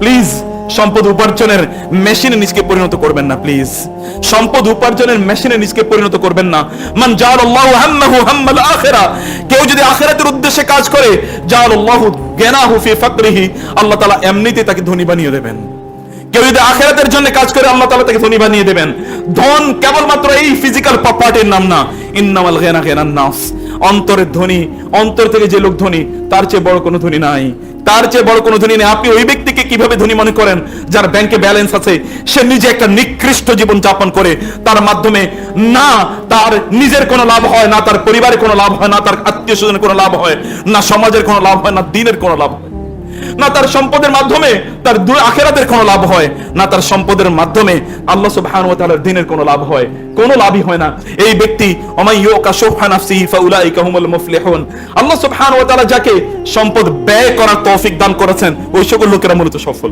Please সম্পদ উপার্জনের মেশিনে নিজকে পরিণত করবেন না। প্লিজ সম্পদ উপার্জনের মেশিনে নিজকে পরিণত করবেন না। মান জাআলাল্লাহু হাম্মাহু হাম্মাল আখিরা, কেউ যদি আখিরাতের উদ্দেশ্যে কাজ করে, জাআলাল্লাহু গিনাহু ফি ফাকরিহি, আল্লাহ তাআলা এমনিতেই তাকে ধনী বানিয়ে দেবেন। কেউ যদি আখিরাতের জন্য কাজ করে, আল্লাহ তাআলা তাকে ধনী বানিয়ে দেবেন। ধন কেবলমাত্র এই ফিজিক্যাল প্রপার্টির নাম না, ইন্নামাল গিনা গিনান নাফস, অন্তরের ধনী, অন্তর থেকে যে লোক ধনী, তার চেয়ে বড় কোনো ধনী নাই, তার চেয়ে বড় কোনো ধনী নেই। আপনি ওই ব্যক্তিকে কিভাবে ধনী মনে করেন যার ব্যাংকে ব্যালেন্স আছে, সে নিজে একটা নিকৃষ্ট জীবন যাপন করে, তার মাধ্যমে না তার নিজের কোনো লাভ হয়, না তার পরিবারের কোনো লাভ হয়, না তার আত্মীয় স্বজনের কোনো লাভ হয়, না সমাজের কোনো লাভ হয়, না দিনের কোনো লাভ হয়, না তার সম্পদের মাধ্যমে তার আখিরাতের কোনো লাভ হয়, না তার সম্পদের মাধ্যমে আল্লাহ সুবহানাহু ওয়া তাআলার দ্বীনের কোনো লাভ হয়, কোনো লাভই হয় না। এই ব্যক্তি ওমাই ইউকা শুহা নাফসিহি ফাউলাইকা হুমুল মুফলিহুন, আল্লাহ সুবহানাহু ওয়া তাআলা যাকে সম্পদ ব্যয় করার তৌফিক দান করেছেন, ওই সকল লোকেরা মূলত সফল।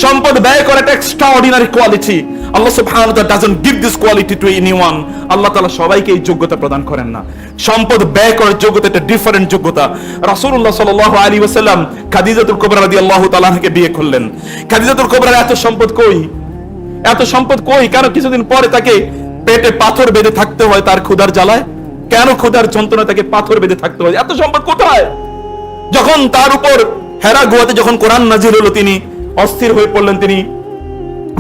সম্পদ ব্যয় করা একটা এক্সট্রাঅর্ডিনারি কোয়ালিটি। আল্লাহ সুবহানাহু ওয়া তাআলা doesn't give this quality to anyone. আল্লাহ তাআলা সবাইকে এই যোগ্যতা প্রদান করেন না। সম্পদ ব্যয় করার যোগ্যতা একটা ডিফারেন্ট যোগ্যতা। রাসূলুল্লাহ সাল্লাল্লাহু আলাইহি ওয়াসাল্লাম খাদিজাতুল কুবরা রাদিয়াল্লাহু তাআলা আনহাকে বিয়ে করলেন। খাদিজাতুল কুবরার এত সম্পদ কই? এত সম্পদ কই? কেন কিছুদিন পরে তাকে পেটে পাথর বেঁধে থাকতে হয় তার ক্ষুধার জ্বালায়? কেন ক্ষুধার যন্ত্রণায় তাকে পাথর বেঁধে থাকতে হয়? এত সম্পদ কোথায়? যখন তার উপর হেরা গুহাতে যখন কোরআন নাজিল হলো, তিনি অস্থির হয়ে পড়লেন, তিনি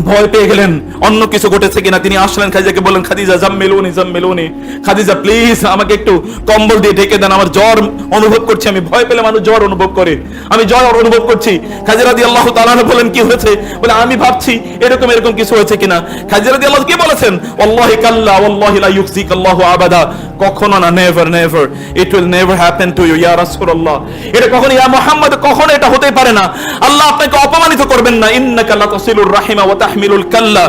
ভয় পেয়ে গেলেন অন্য কিছু ঘটেছে কিনা। তিনি আসলেন, খাদিজাকে বললেন, খাদিজা জাম্মিলুনি জাম্মিলুনি, খাদিজা প্লিজ আমাকে একটু কম্বল দিয়ে ঢেকে দেন, আমার জ্বর অনুভব করছি। আমি ভয় পেলে মানুষ জ্বর অনুভব করে, আমি জ্বর অনুভব করছি। খাদিজা রাদিয়াল্লাহু তাআলা আনহা বলেন, কি হয়েছে? বলে, আমি ভাবছি এরকম এরকম কিছু হয়েছে কিনা। খাদিজা রাদিয়াল্লাহু কি বলেছেন? ওয়াল্লাহি কাল্লা ওয়াল্লাহি লা ইউখজিকাল্লাহু আবাদা, কখনো না, never never, it will never happen to you ইয়া রাসূলুল্লাহ। এটা কখনো, ইয়া মুহাম্মদ, কখনো এটা হতে পারে না। আল্লাহ আপনাকে অপমানিত করবেন না। ইন্নাকা লাতাসিলুর রাহিমা ওয়া তাহমিলুল কাল্লা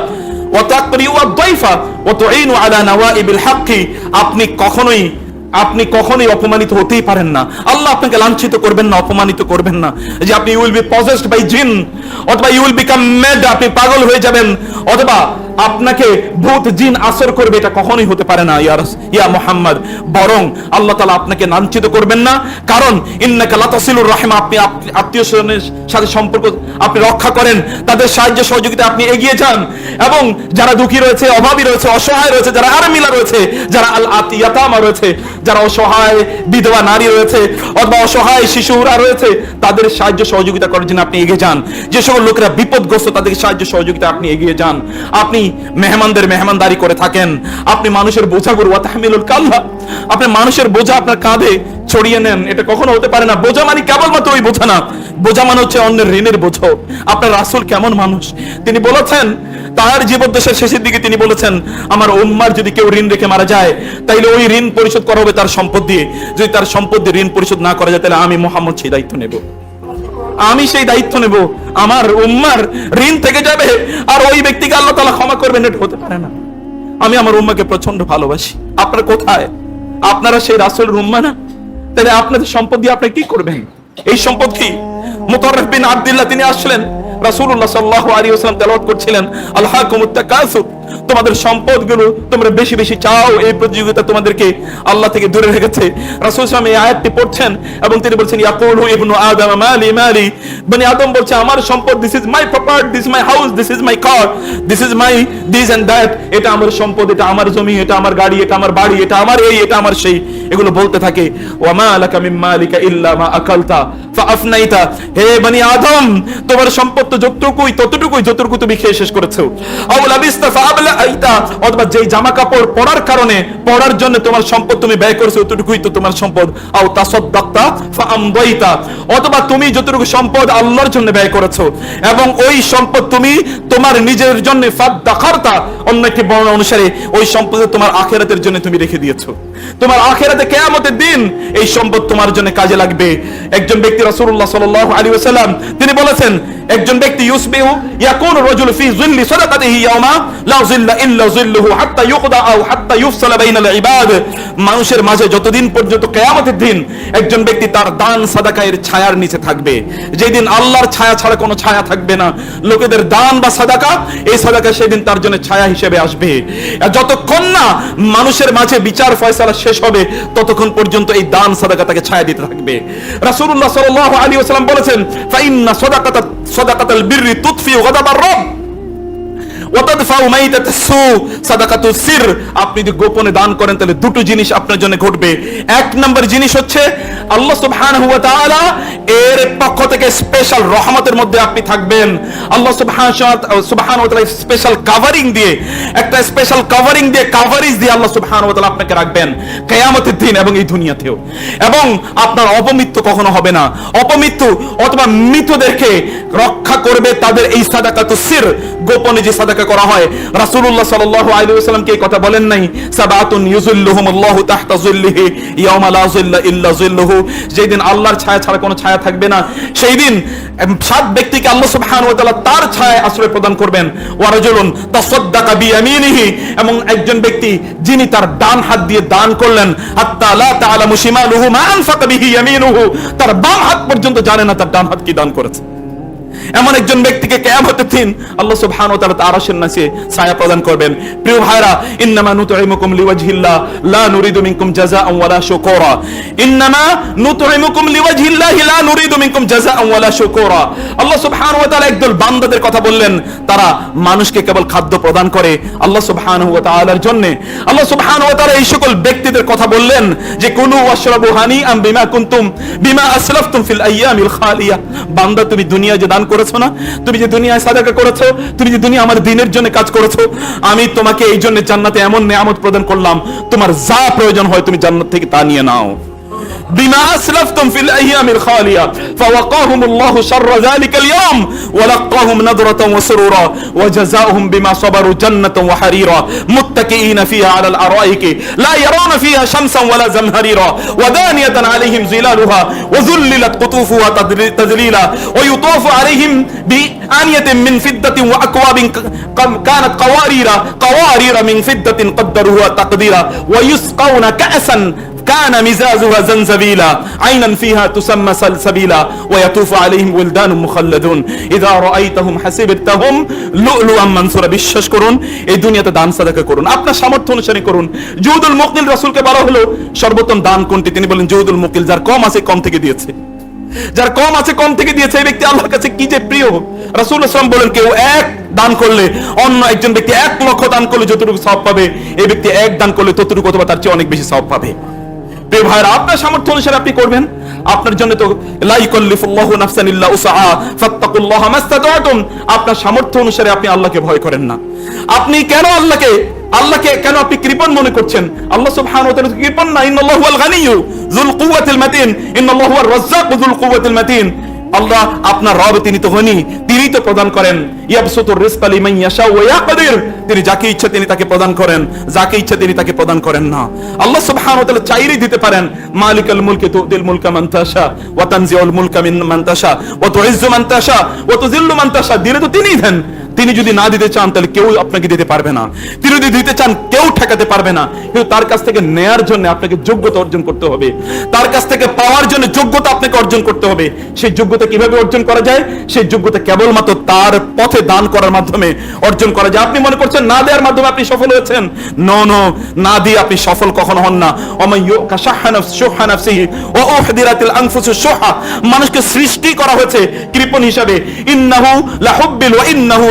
ওয়া তাকরিউ আদ-দাইফা ওয়া তুঈনু আলা নাওয়াইবিল হাক্কি, আপনি কখনোই অপমানিত হতেই পারেন না। আল্লাহ আপনাকে লাঞ্ছিত করবেন না, অপমানিত করবেন না। যে আপনি you will be possessed by জিন, অথবা ইউ উইল বিকাম ম্যাড, আপনি পাগল হয়ে যাবেন, অথবা আপনাকে ভূত জিন আসর করবে, এটা কখনোই হতে পারে না ইয়া মুহাম্মদ। বরং আল্লাহ তাআলা আপনাকে লাঞ্ছিত করবেন না, কারণ ইন্নাকা লাতাসিলুর রাহিমা, আপনি আত্মীয় স্বজনের সাথে সম্পর্ক আপনি রক্ষা করেন, তাদের সাহায্য সহযোগিতা আপনি এগিয়ে যান। এবং যারা দুঃখী রয়েছে, অভাবী রয়েছে, অসহায় রয়েছে, যারা আরমিলা রয়েছে, যারা আল ইয়াতামা রয়েছে, যারা অসহায় বিধবা নারী রয়েছে, অথবা অসহায় শিশুরা রয়েছে, তাদের সাহায্য সহযোগিতা করার জন্য আপনি এগিয়ে যান। যে সকল লোকেরা বিপদগ্রস্ত, তাদের সাহায্য সহযোগিতা আপনি এগিয়ে যান। আপনি মেহমানদের মেহমানদারি করে থাকেন, আপনি মানুষের বোঝাগুলো ওয়া তাহমিলুল কাল্লা, আপনি মানুষের বোঝা আপনার কাঁধে ছড়িয়ে নেন। এটা কখনো হতে পারে না। বোঝা মানে কেবলমাত্র ওই বোঝা না, বোঝা মানে হচ্ছে অন্যের ঋণের বোঝা। আপনার রাসূল কেমন মানুষ? তিনি বলেছেন তার জীবদ্দশার শেষের দিকে, তিনি বলেছেন, আমার উম্মার যদি কেউ ঋণ রেখে মারা যায়, তাইলে ওই ঋণ পরিশোধ করা হবে তার সম্পদ দিয়ে। যদি তার সম্পদ দিয়ে ঋণ পরিশোধ না করা যায়, তাহলে আমি মুহাম্মদ সেই দায়িত্ব নেব, আমি সেই দায়িত্ব নেব। আমার উম্মার ঋণ থেকে যাবে, আর ওই ব্যক্তিকে আল্লাহ তাআলা ক্ষমা করবেন, এটা হতে পারে না। আমি আমার উম্মাকে প্রচন্ড ভালোবাসি। আপনারা কোথায়? আপনারা সেই রাসূলের উম্মা না? তাহলে আপনাদের সম্পদ দিয়ে আপনি কি করবেন? এই সম্পদ কি? মুতাররিফ বিন আব্দুল্লাহ তিনি আসলেন, রাসূলুল্লাহ সাল্লাল্লাহু আলাইহি ওয়াসাল্লাম তেলাওয়াত করছিলেন, আলহাকুমুত তাকাসুর, তোমাদের সম্পদগুলো তোমরা বেশি বেশি চাও, এই প্রতিযোগিতা তোমাদেরকে আল্লাহ থেকে দূরে রেখেছে। রাসূল সাল্লাল্লাহু আলাইহি ওয়াসাল্লাম এই আয়াতটি পড়ছেন এবং তিনি বলছেন, ইয়াকুলু ইবনু আদম মালি মালি, বনি আদম বলছে আমার সম্পদ, this is my property, this is my house, this is my car, this is my this and that, এটা আমার সম্পদ, এটা আমার জমি, এটা আমার গাড়ি, এটা আমার বাড়ি, এটা আমার এই, এটা আমার সেই, এগুলো বলতে থাকে। ওয়া মা লাকা মিন মালিকা ইল্লা মা আকালতা ফাআফনাইতা, হে বনি আদম, তোমার সম্পদ তো যতটুকুই তুমি খেয়ে শেষ করেছো। আও লাবিস্তা ফাআবলাইতা, অথবা যেই জামা কাপড় পরার কারণে, পরার জন্য তোমার সম্পদ তুমি ব্যয় করেছো, ততটুকুই তো তোমার সম্পদ। আও তাসাদদাকতা ফাআমদাইতা, অথবা তুমি যতটুকু সম্পদ আল্লাহর জন্য ব্যয় করেছো এবং ওই সম্পদ তুমি তোমার নিজের জন্য ফাদদাখারতা, অন্য একটি বর্ণনা অনুসারে ওই সম্পদ তোমার আখিরাতের জন্য তুমি রেখে দিয়েছো। তোমার আখিরাতে কিয়ামতের দিন এই সম্পদ তোমার জন্য কাজে লাগবে। একজন ব্যক্তি, রাসূলুল্লাহ সাল্লাল্লাহু আলাইহি ওয়াসাল্লাম তিনি বলেছেন, একজন ব্যক্তি ইউসবিহু ইয়াকুনু রাজুল ফি যিল্লি সাদাকাতিহি ইয়াওমা লা যিল্লা ইল্লা যিল্লুহু হাত্তা ইউকদা আও হাত্তা ইউফসালা বাইনাল ইবাদ, মানুষের মাঝে যতদিন পর্যন্ত কিয়ামতের দিন একজন ব্যক্তি তার দান সাদাকায়ের ছায়ার নিচে থাকবে, যেদিন আল্লাহর ছায়া ছাড়া কোনো ছায়া থাকবে না। লোকেদের দান বা সাদাকা, এই সাদাকা সেদিন তার জন্য ছায়া হিসেবে আসবে। যতক্ষণ না মানুষের মাঝে বিচার ফয়সালা শেষ হবে, ততক্ষণ পর্যন্ত এই দান সাদাকা তাকে ছায়া দিতে থাকবে। রাসূলুল্লাহ সাল্লাল্লাহু আলাইহি ওয়াসাল্লাম বলেছেন, ফাইন্না সাদাকাতুল বিররি তুতফি গাদাবার রব ওয়াতাদফাউ মাইতাতাস সু সাদাকাতুস সির। আপনি যদি গোপনে দান করেন তাহলে দুটো জিনিস আপনার জন্য ঘটবে। এক নম্বর জিনিস হচ্ছে আল্লাহ সুবহানাহু ওয়া তাআলা এর পক্ষ থেকে স্পেশাল রহমতের মধ্যে আপনি থাকবেন। আল্লাহ সুবহানাহু ওয়া তাআলা স্পেশাল কাভারিং দিয়ে, একটা স্পেশাল কাভারিং দিয়ে, কাভারেজ দিয়ে আল্লাহ সুবহানাহু ওয়া তাআলা আপনাকে রাখবেন কিয়ামতের দিন এবং এই দুনিয়াতেও। এবং আপনার অপমৃত্যু কখনো হবে না। অপমৃত্যু অথবা মৃতদেরকে রক্ষা করবে তাদের এই সাদাকাতুস সির, গোপনে যে সাদাকা করা হয়। রাসূলুল্লাহ সাল্লাল্লাহু আলাইহি ওয়াসাল্লাম কি এই কথা বলেন নাই? সাবাতুন ইউযিল্লুহুমুল্লাহু তাহতা যিল্লিহি ইয়াওমা লা যিল্লা ইল্লা যিল্লুহু। যেদিন আল্লাহর ছায়া ছাড়া কোনো ছায়া থাকবে না, সেই দিন 7 ব্যক্তিকে আল্লাহ সুবহানাহু ওয়া তাআলা তার ছায়ায় আশ্রয় প্রদান করবেন। ওয়া রাজুলুন তাসাদদাকা বিয়ামিনিহি, এবং একজন ব্যক্তি যিনি তার ডান হাত দিয়ে দান করলেন, হাত্তা লা তা'লামু শিমালুহু মা আনফাকা বিহি ইয়ামিনুহু, তার বাম হাত পর্যন্ত জানে না তার ডান হাত কি দান করেছে। এমন একজন ব্যক্তিকে কিয়ামতের দিন আল্লাহ সুবহানাহু ওয়া তাআলা তার আরশের নিচে ছায়া প্রদান করবেন। প্রিয় ভাইরা, ইন্নামা নুতঈমুকুম লিওয়াজহিল্লাহ লা নুরিদু মিনকুম জাযাআন ওয়ালা শুকুরা। ইন্নামা নুতঈমুকুম লিওয়াজহিল্লাহ লা নুরিদু মিনকুম জাযাআন ওয়ালা শুকুরা। আল্লাহ সুবহানাহু ওয়া তাআলা একদল বান্দাদের কথা বললেন, তারা মানুষকে কেবল খাদ্য প্রদান করে আল্লাহ সুবহানাহু ওয়া তাআলার জন্য। আল্লাহ সুবহানাহু ওয়া তাআলা এই সকল ব্যক্তিদের কথা বললেন যে কুলু ওয়াশরাবু হানিআন বিমা আসলাফতুম ফিল আইয়ামিল খালিয়া। বান্দা, তুমি দুনিয়ায় যে দান করেছো না, তুমি যে দুনিয়ায় সাদাকা করেছো, তুমি যে দুনিয়া আমার দ্বীনের জন্য কাজ করেছো, আমি তোমাকে এই জন্য জান্নাতে এমন নিয়ামত প্রদান করলাম, তোমার যা প্রয়োজন হয় তুমি জান্নাত থেকে তা নিয়ে নাও। বিমা আসলাফতুম ফিল আইয়ামিল খালিয়া ফাওয়াকাহুমুল্লাহু শাররা যালিকাল ইয়াওম ওয়া লাক্কাহুম নাদরাতান ওয়া সুরুরা ওয়া জাযাউহুম বিমা সাবারু জান্নাতান ওয়া হারিরা মুত্তাকিইনা ফিহা আলাল আরাইকি লা ইয়ারাউনা ফিহা শামসান ওয়ালা জামহারিরা ওয়া দানিয়াতান আলাইহিম জিলালুহা ওয়া যুল্লিলাত কুতুফুহা তাদলিলা ওয়া ইউতাফু আলাইহিম বিআনিয়াতিন মিন ফিদ্দাতিন ওয়া আকওয়াবিন কানাত قوارير من فضة قدروها تقديرا ويسقون كأسا كان مزاجها زنزبيلا عينا فيها تسمى سلسبيلا ويطوف عليهم ولدان مخلدون إذا رأيتهم حسبتهم لؤلؤا منثورا। বিশ্বাস করুন, এই দুনিয়াতে দান সাদাকা করুন, আপনার সামর্থ্য অনুসারে করুন। জুহুদুল মুকিল, রাসূলকে বলা হলো সর্বোত্তম দান কোনটি? তিনি বলেন জুহুদুল মুকিল, যার কম আছে কম থেকে দিয়েছে। যার কম আছে কম থেকে দিয়েছে, এই ব্যক্তি আল্লাহর কাছে কি যে প্রিয়। রাসূলুল্লাহ সাল্লাল্লাহু আলাইহি ওয়াসাল্লাম বলেন, কেউ 1 দান করলে অন্য একজন ব্যক্তি 1 লক্ষ দান করলে যতটুকু সওয়াব পাবে, এই ব্যক্তি 1 দান করলে ততটুকু অথবা তার চেয়ে অনেক বেশি সওয়াব পাবে। প্রিয় ভাইরা, আপনার সামর্থ্য অনুসারে আপনি করবেন। আপনার জন্য তো লা ইউকাল্লিফুল্লাহু নাফসান ইল্লা উসআহা ফাত্তাকুল্লাহা মাসতাতা'তুম। আপনার সামর্থ্য অনুসারে আপনি আল্লাহকে ভয় করেন না। আপনি কেন আল্লাহকে কেন আপনি কৃপণ মনে করছেন? আল্লাহ সুবহানাহু ওয়া তাআলা কৃপণ না। ইন্নাল্লাহু হুয়াল গানিয়্যু যুল কুওয়াতিল মাতিন, ইন্নাল্লাহু হুয়ার রাজ্জাকু যুল কুওয়াতিল মাতিন। আল্লাহ আপনার রব, তিনি তো ধনী, তিনি তো প্রদান করেন। ইয়াবসুতুর রিজকা লিমান ইয়াশা ওয়া ইয়াকদির, তিনি যাকে ইচ্ছা তিনি তাকে প্রদান করেন, যাকে ইচ্ছা তিনি তাকে প্রদান করেন না। আল্লাহ সুবহানাহু ওয়া তাআলা চাইলেই দিতে পারেন। মালিকাল মুলকি তুতিল মুলকা মান তাশা ওয়া তানজিউল মুলকা মিম্মান তাশা ওয়া তুইজ্জু মান তাশা ওয়া তুযিল্লু মান তাশা। দিলে তো তিনিই দেন। তিনি যদি না দিতে চান তাহলে কেউ আপনাকে দিতে পারবে না। তিনি যদি দিতে চান কেউ ঠেকাতে পারবে না। কিন্তু তার কাছ থেকে নেয়ার জন্য আপনাকে যোগ্যতা অর্জন করতে হবে। তার কাছ থেকে পাওয়ার জন্য যোগ্যতা আপনাকে অর্জন করতে হবে। সেই যোগ্যতা কিভাবে অর্জন করা যায়? সেই যোগ্যতা কেবলমাত্র তার পথে দান করার মাধ্যমে অর্জন করা যায়। আপনি মনে করছেন না দেওয়ার মাধ্যমে আপনি সফল হয়েছেন? নো, না দিয়ে আপনি সফল কখনো হন না। ওমাইয়ুকা শাহহা নাফসিহি ওয়া উহদিরাতিল আনফুসুশ শুহা। মানুষকে সৃষ্টি করা হয়েছে কৃপণ হিসাবে। ইন্নাহু লাহুব্বিল ওয়া ইন্নাহু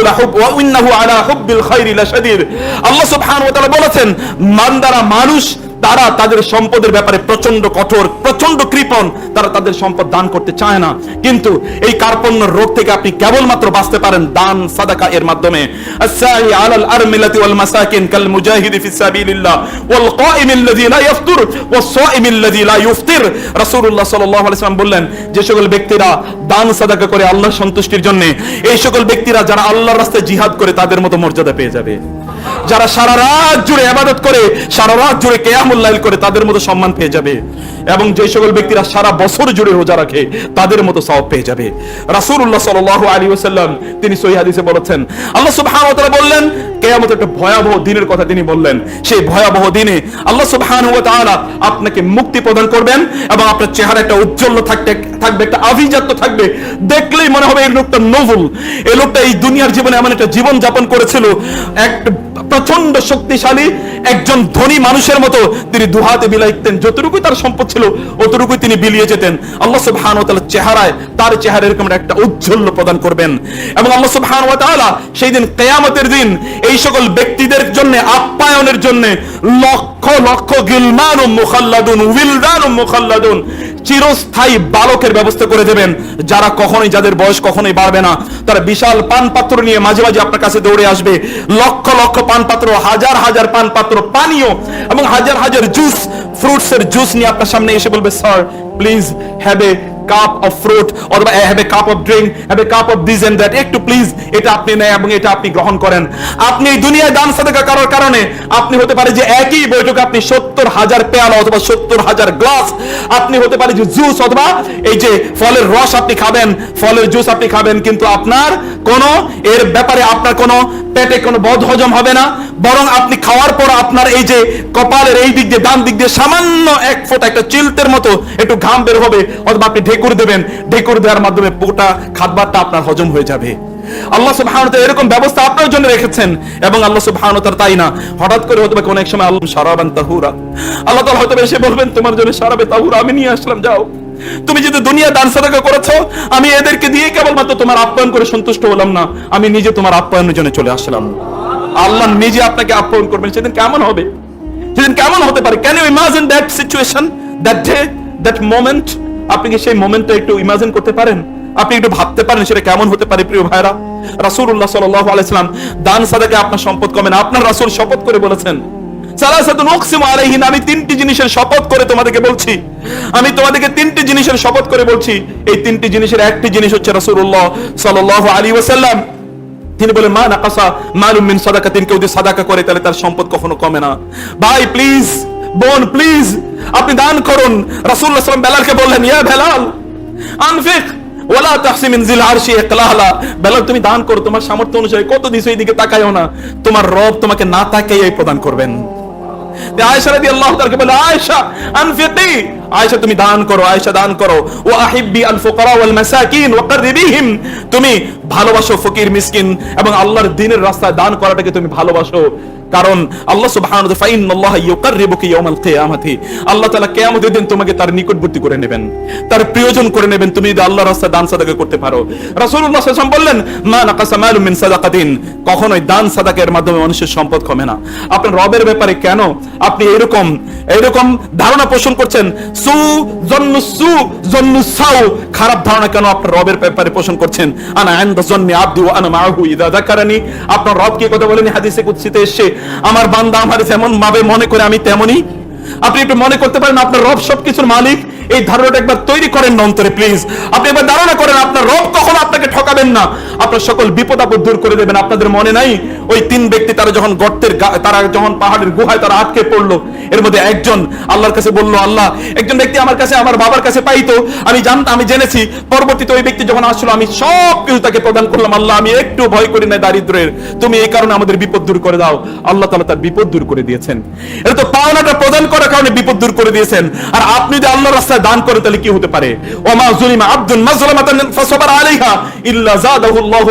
আলা হুব্বিল খায়রি লাশাদীদ। আল্লাহ সুবহানাহু ওয়া তাআলা বলেছেন, বান্দারা, মানুষ, তারা তাদের সম্পদের ব্যাপারে প্রচন্ড কঠোর, প্রচন্ড কৃপণ। তারা তাদের সম্পদ দান করতে চায় না। কিন্তু এই কার্পণ্য রোগ থেকে আপনি কেবলমাত্র বাঁচতে পারেন দান সাদাকা এর মাধ্যমে। আসসাই আলাল আরমিলাতি ওয়াল মাসাকিন কাল মুজাহিদি ফিস সাবিলিল্লাহ ওয়াল কাইমিল্লাযী লা ইফতুর ওয়াস সাইমিল্লাযী লা ইফতির। রাসূলুল্লাহ সাল্লাল্লাহু আলাইহি ওয়াসাল্লাম বললেন, যে সকল ব্যক্তিরা দান সাদাকা করে আল্লাহর সন্তুষ্টির জন্য, এই সকল ব্যক্তিরা যারা আল্লাহর রাস্তায় জিহাদ করে তাদের মতো মর্যাদা পেয়ে যাবে। যারা সারা রাত জুড়ে ইবাদত করে, সারা রাত জুড়ে কিয়ামুল লাইল করে, তাদের মতো সম্মান পেয়ে যাবে। এবং যে সকল ব্যক্তিরা সারা বছর জুড়ে রোজা রাখে তাদের মতো সওয়াব পেয়ে যাবে। রাসূলুল্লাহ সাল্লাল্লাহু আলাইহি ওয়াসাল্লাম তিনি সহিহ হাদিসে বলেছেন, আল্লাহ সুবহানাহু ওয়া তাআলা বললেন, কিয়ামতের একটা ভয়াবহ দিনের কথা তিনি বললেন। সেই ভয়াবহ দিনে আল্লাহ সুবহানাহু ওয়া তাআলা আপনাকে মুক্তি প্রদান করবেন এবং আপনার চেহারা একটা উজ্জ্বল থাকবে, একটা আভিজাত্য থাকবে। দেখলেই মনে হবে এই লোকটা নোবেল, এই লোকটা এই দুনিয়ার জীবনে এমন একটা জীবন যাপন করেছিল, এক প্রচন্ড শক্তিশালী একজন ধনী মানুষের মতো তিনি দুহাতে বিলাইতেন, যতটুকু তার সম্পদ ছিল অতটুকুই তিনি বিলিয়ে যেতেন। আল্লাহ সুবহানাহু ওয়া তাআলা চেহারায় তার চেহারা এরকম একটা ঔজ্জ্বল্য প্রদান করবেন এবং আল্লাহ সুবহানাহু ওয়া তাআলা সেই দিন কিয়ামতের দিন এই সকল ব্যক্তিদের জন্য আপ্যায়নের জন্য লক্ষ লক্ষ গিলমানুম মুখাল্লাদুন উইলদানুম মুখাল্লাদুন চিরস্থায়ী বালকের ব্যবস্থা করে দেবেন, যারা কখনোই, যাদের বয়স কখনোই বাড়বে না। তারা বিশাল পান পাত্র নিয়ে মাঝে মাঝে আপনার কাছে দৌড়ে আসবে, লক্ষ লক্ষ পান পাত্র, হাজার হাজার পান পাত্র, পানীয় এবং হাজার হাজার জুস, ফ্রুটসের জুস নিয়ে আপনার সামনে এসে বলবে, sir please have a cup of fruit অথবা have a cup of drink, have a cup of this and that, একটু প্লিজ এটা আপনি নেন এবং এটা আপনি গ্রহণ করেন। আপনি এই দুনিয়ায় দান সাদাকা করার কারণে আপনি হতে পারে যে একই বৈঠকে আপনি 70,000 পেয়ালা অথবা 70,000 গ্লাস, আপনি হতে পারে যে জুস অথবা এই যে ফলের রস আপনি খাবেন, ফলের জুস আপনি খাবেন, কিন্তু আপনার কোনো এর ব্যাপারে আপনার কোনো পেটে কোনো বদ হজম হবে না, বরং আপনি খাওয়ার পর আপনার এই যে কপালের এই দিক দিয়ে, ডান দিক দিয়ে সামান্য এক ফোঁটা একটা চিলতের মতো একটু ঘাম বের হবে, অথবা আপনি ঢেকুর দেবেন, ঢেকুর দেওয়ার মাধ্যমে পুরোটা খাবারটা আপনার হজম হয়ে যাবে। আল্লাহ সুবহানাহু ওয়া তাআলা এরকম ব্যবস্থা আপনার জন্য রেখেছেন। এবং আল্লাহ সুবহানাহু ওয়া তাআলা তাই না, হঠাৎ করে হয়তো কোন এক সময় আল্লাহ শারাবান তাহুরা, আল্লাহ তাআলা হয়তো এসে বলবেন তোমার জন্য শারাবে তাহুরা আমি নিয়ে আসলাম, যাও। তুমি যদি দুনিয়া দান সাদাকা করেছো, আমি এদেরকে দিয়ে কেবলমাত্র তোমার আপ্যায়ন করে সন্তুষ্ট হলাম না, আমি নিজে তোমার আপ্যায়নের জন্য চলে আসলাম। আল্লাহ নিজে আপনাকে আপ্যায়ন করবেন, সেদিন কেমন হবে, সেদিন কেমন হতে পারে? Can you imagine that situation, that day, that moment? আপনি কি সেই মোমেন্টটা একটু ইমাজিন করতে পারেন? আপনি একটু ভাবতে পারেন সেটা কেমন হতে পারে? প্রিয় ভাইরা, রাসূলুল্লাহ সাল্লাল্লাহু আলাইহি ওয়াসাল্লাম দান সাদাকা আপনার সম্পদ কমে না, আপনার রাসূল শপথ করে বলেছেন, সালাসাতুন উকসিমু আলাইহিন, আমি তিনটি জিনিসের শপথ করে তোমাদেরকে বলছি, আমি তোমাদেরকে তিনটি জিনিসের শপথ করে বলছি। এই তিনটি জিনিসের একটি জিনিস হচ্ছে রাসূলুল্লাহ সাল্লাল্লাহু আলাইহি ওয়াসাল্লাম তিনি বলেন, মা নাকাসা মালুম মিন সাদাকাতিন, কেউ যদি সাদাকা করে তাহলে তার সম্পদ কখনো কমে না। ভাই প্লিজ, বোন প্লিজ, আপনি দান করুন। রাসূলুল্লাহ সাল্লাল্লাহু আলাইহি ওয়াসাল্লাম বেলালকে বললেন, ইয়া বেলাল আনফিক ওয়ালা তাহসি মিন জিল আরশি ইকলালা, বেলাল তুমি দান করো, তোমার সামর্থ্য অনুযায়ী কত দিছো এইদিকে তাকায়ও না, তোমার রব তোমাকে না তাকাইয়াই প্রদান করবেন। আয়েশা রাদিয়াল্লাহু তাআলাকে বলে, আয়েশা আনফিকি, আয়েশা তুমি দান করো, আয়েশা দান করো। ওয়া আহিব্বি আল ফুকারা ওয়াল মাসাকিন ওয়া কাররিবিহিম, তুমি ভালোবাসো ফকির মিসকিন এবং আল্লাহর দ্বীনের রাস্তায় দান করাটাকে তুমি ভালোবাসো। কারণ আল্লাহ সুবহানাহু ওয়া তাআলা ফাইন্নাল্লাহা ইউকাররিবুকা ইয়াওমাল কিয়ামাতি, আল্লাহ তাআলা কিয়ামতের দিন তোমাকে তার নিকটবর্তী করে নেবেন, তার প্রিয়জন করে নেবেন তুমি যদি আল্লাহর রাস্তায় দান সাদাকা করতে পারো। রাসূলুল্লাহ সাল্লাল্লাহু আলাইহি ওয়াসাল্লাম বললেন, মা নাকাসা মালুম মিন সাদাকাতিন, কখনোই দান সাদাকার মাধ্যমে মানুষের সম্পদ কমে না। আপনার রবের ব্যাপারে কেন আপনি এরকম এরকম ধারণা পোষণ করছেন? জন্নুসাউ, খারাপ ধারণা কেন আপনার রবের ব্যাপারে পোষণ করছেন? আনা ইনদা জন্নি আবদি ওয়া আনা মাআহু ইযা যাকারানি, আপনার রব কি কথা বলেন হাদিসে কুদসিতে এসে, আমার বান্দা আমার যেমন ভাবে মনে করে আমি তেমনই। আপনি একটু মনে করতে পারেন আপনার রব সবকিছুর মালিক, এই ধারণাটা একবার তৈরি করেন না অন্তরে প্লিজ। আপনি একবার ধারণা করেন আপনার রব কখনো আপনাকে ঠকাবেন না, আপনার সকল বিপদ আপদ দূর করে দেবেন। আপনাদের মনে নাই ওই তিন ব্যক্তি তারা যখন গর্তের, তারা যখন পাহাড়ের গুহায় তারা আটকে পড়লো, এর মধ্যে একজন আল্লাহর কাছে বলল, আল্লাহ একজন ব্যক্তি আমার কাছে আমার বাবার কাছে পাইতো, আমি জানতাম, আমি জেনেছি, পরবর্তীতে ওই ব্যক্তি যখন আসলো আমি সব কিছু তাকে প্রদান করলাম, আল্লাহ আমি একটু ভয় করি না দারিদ্রের, তুমি এই কারণে আমাদের বিপদ দূর করে দাও। আল্লাহ তাআলা তার বিপদ দূর করে দিয়েছেন। এটা তো পাওনাটা প্রদান করার কারণে বিপদ দূর করে দিয়েছেন। আর আপনি যদি আল্লাহর রাস্তায় দান করেন তাহলে কি হতে পারে? ওমা যুলিমা আবদুন মাজলামাতান ফাসাবারা আলাইহা ইল্লা যাদাহুল্লাহু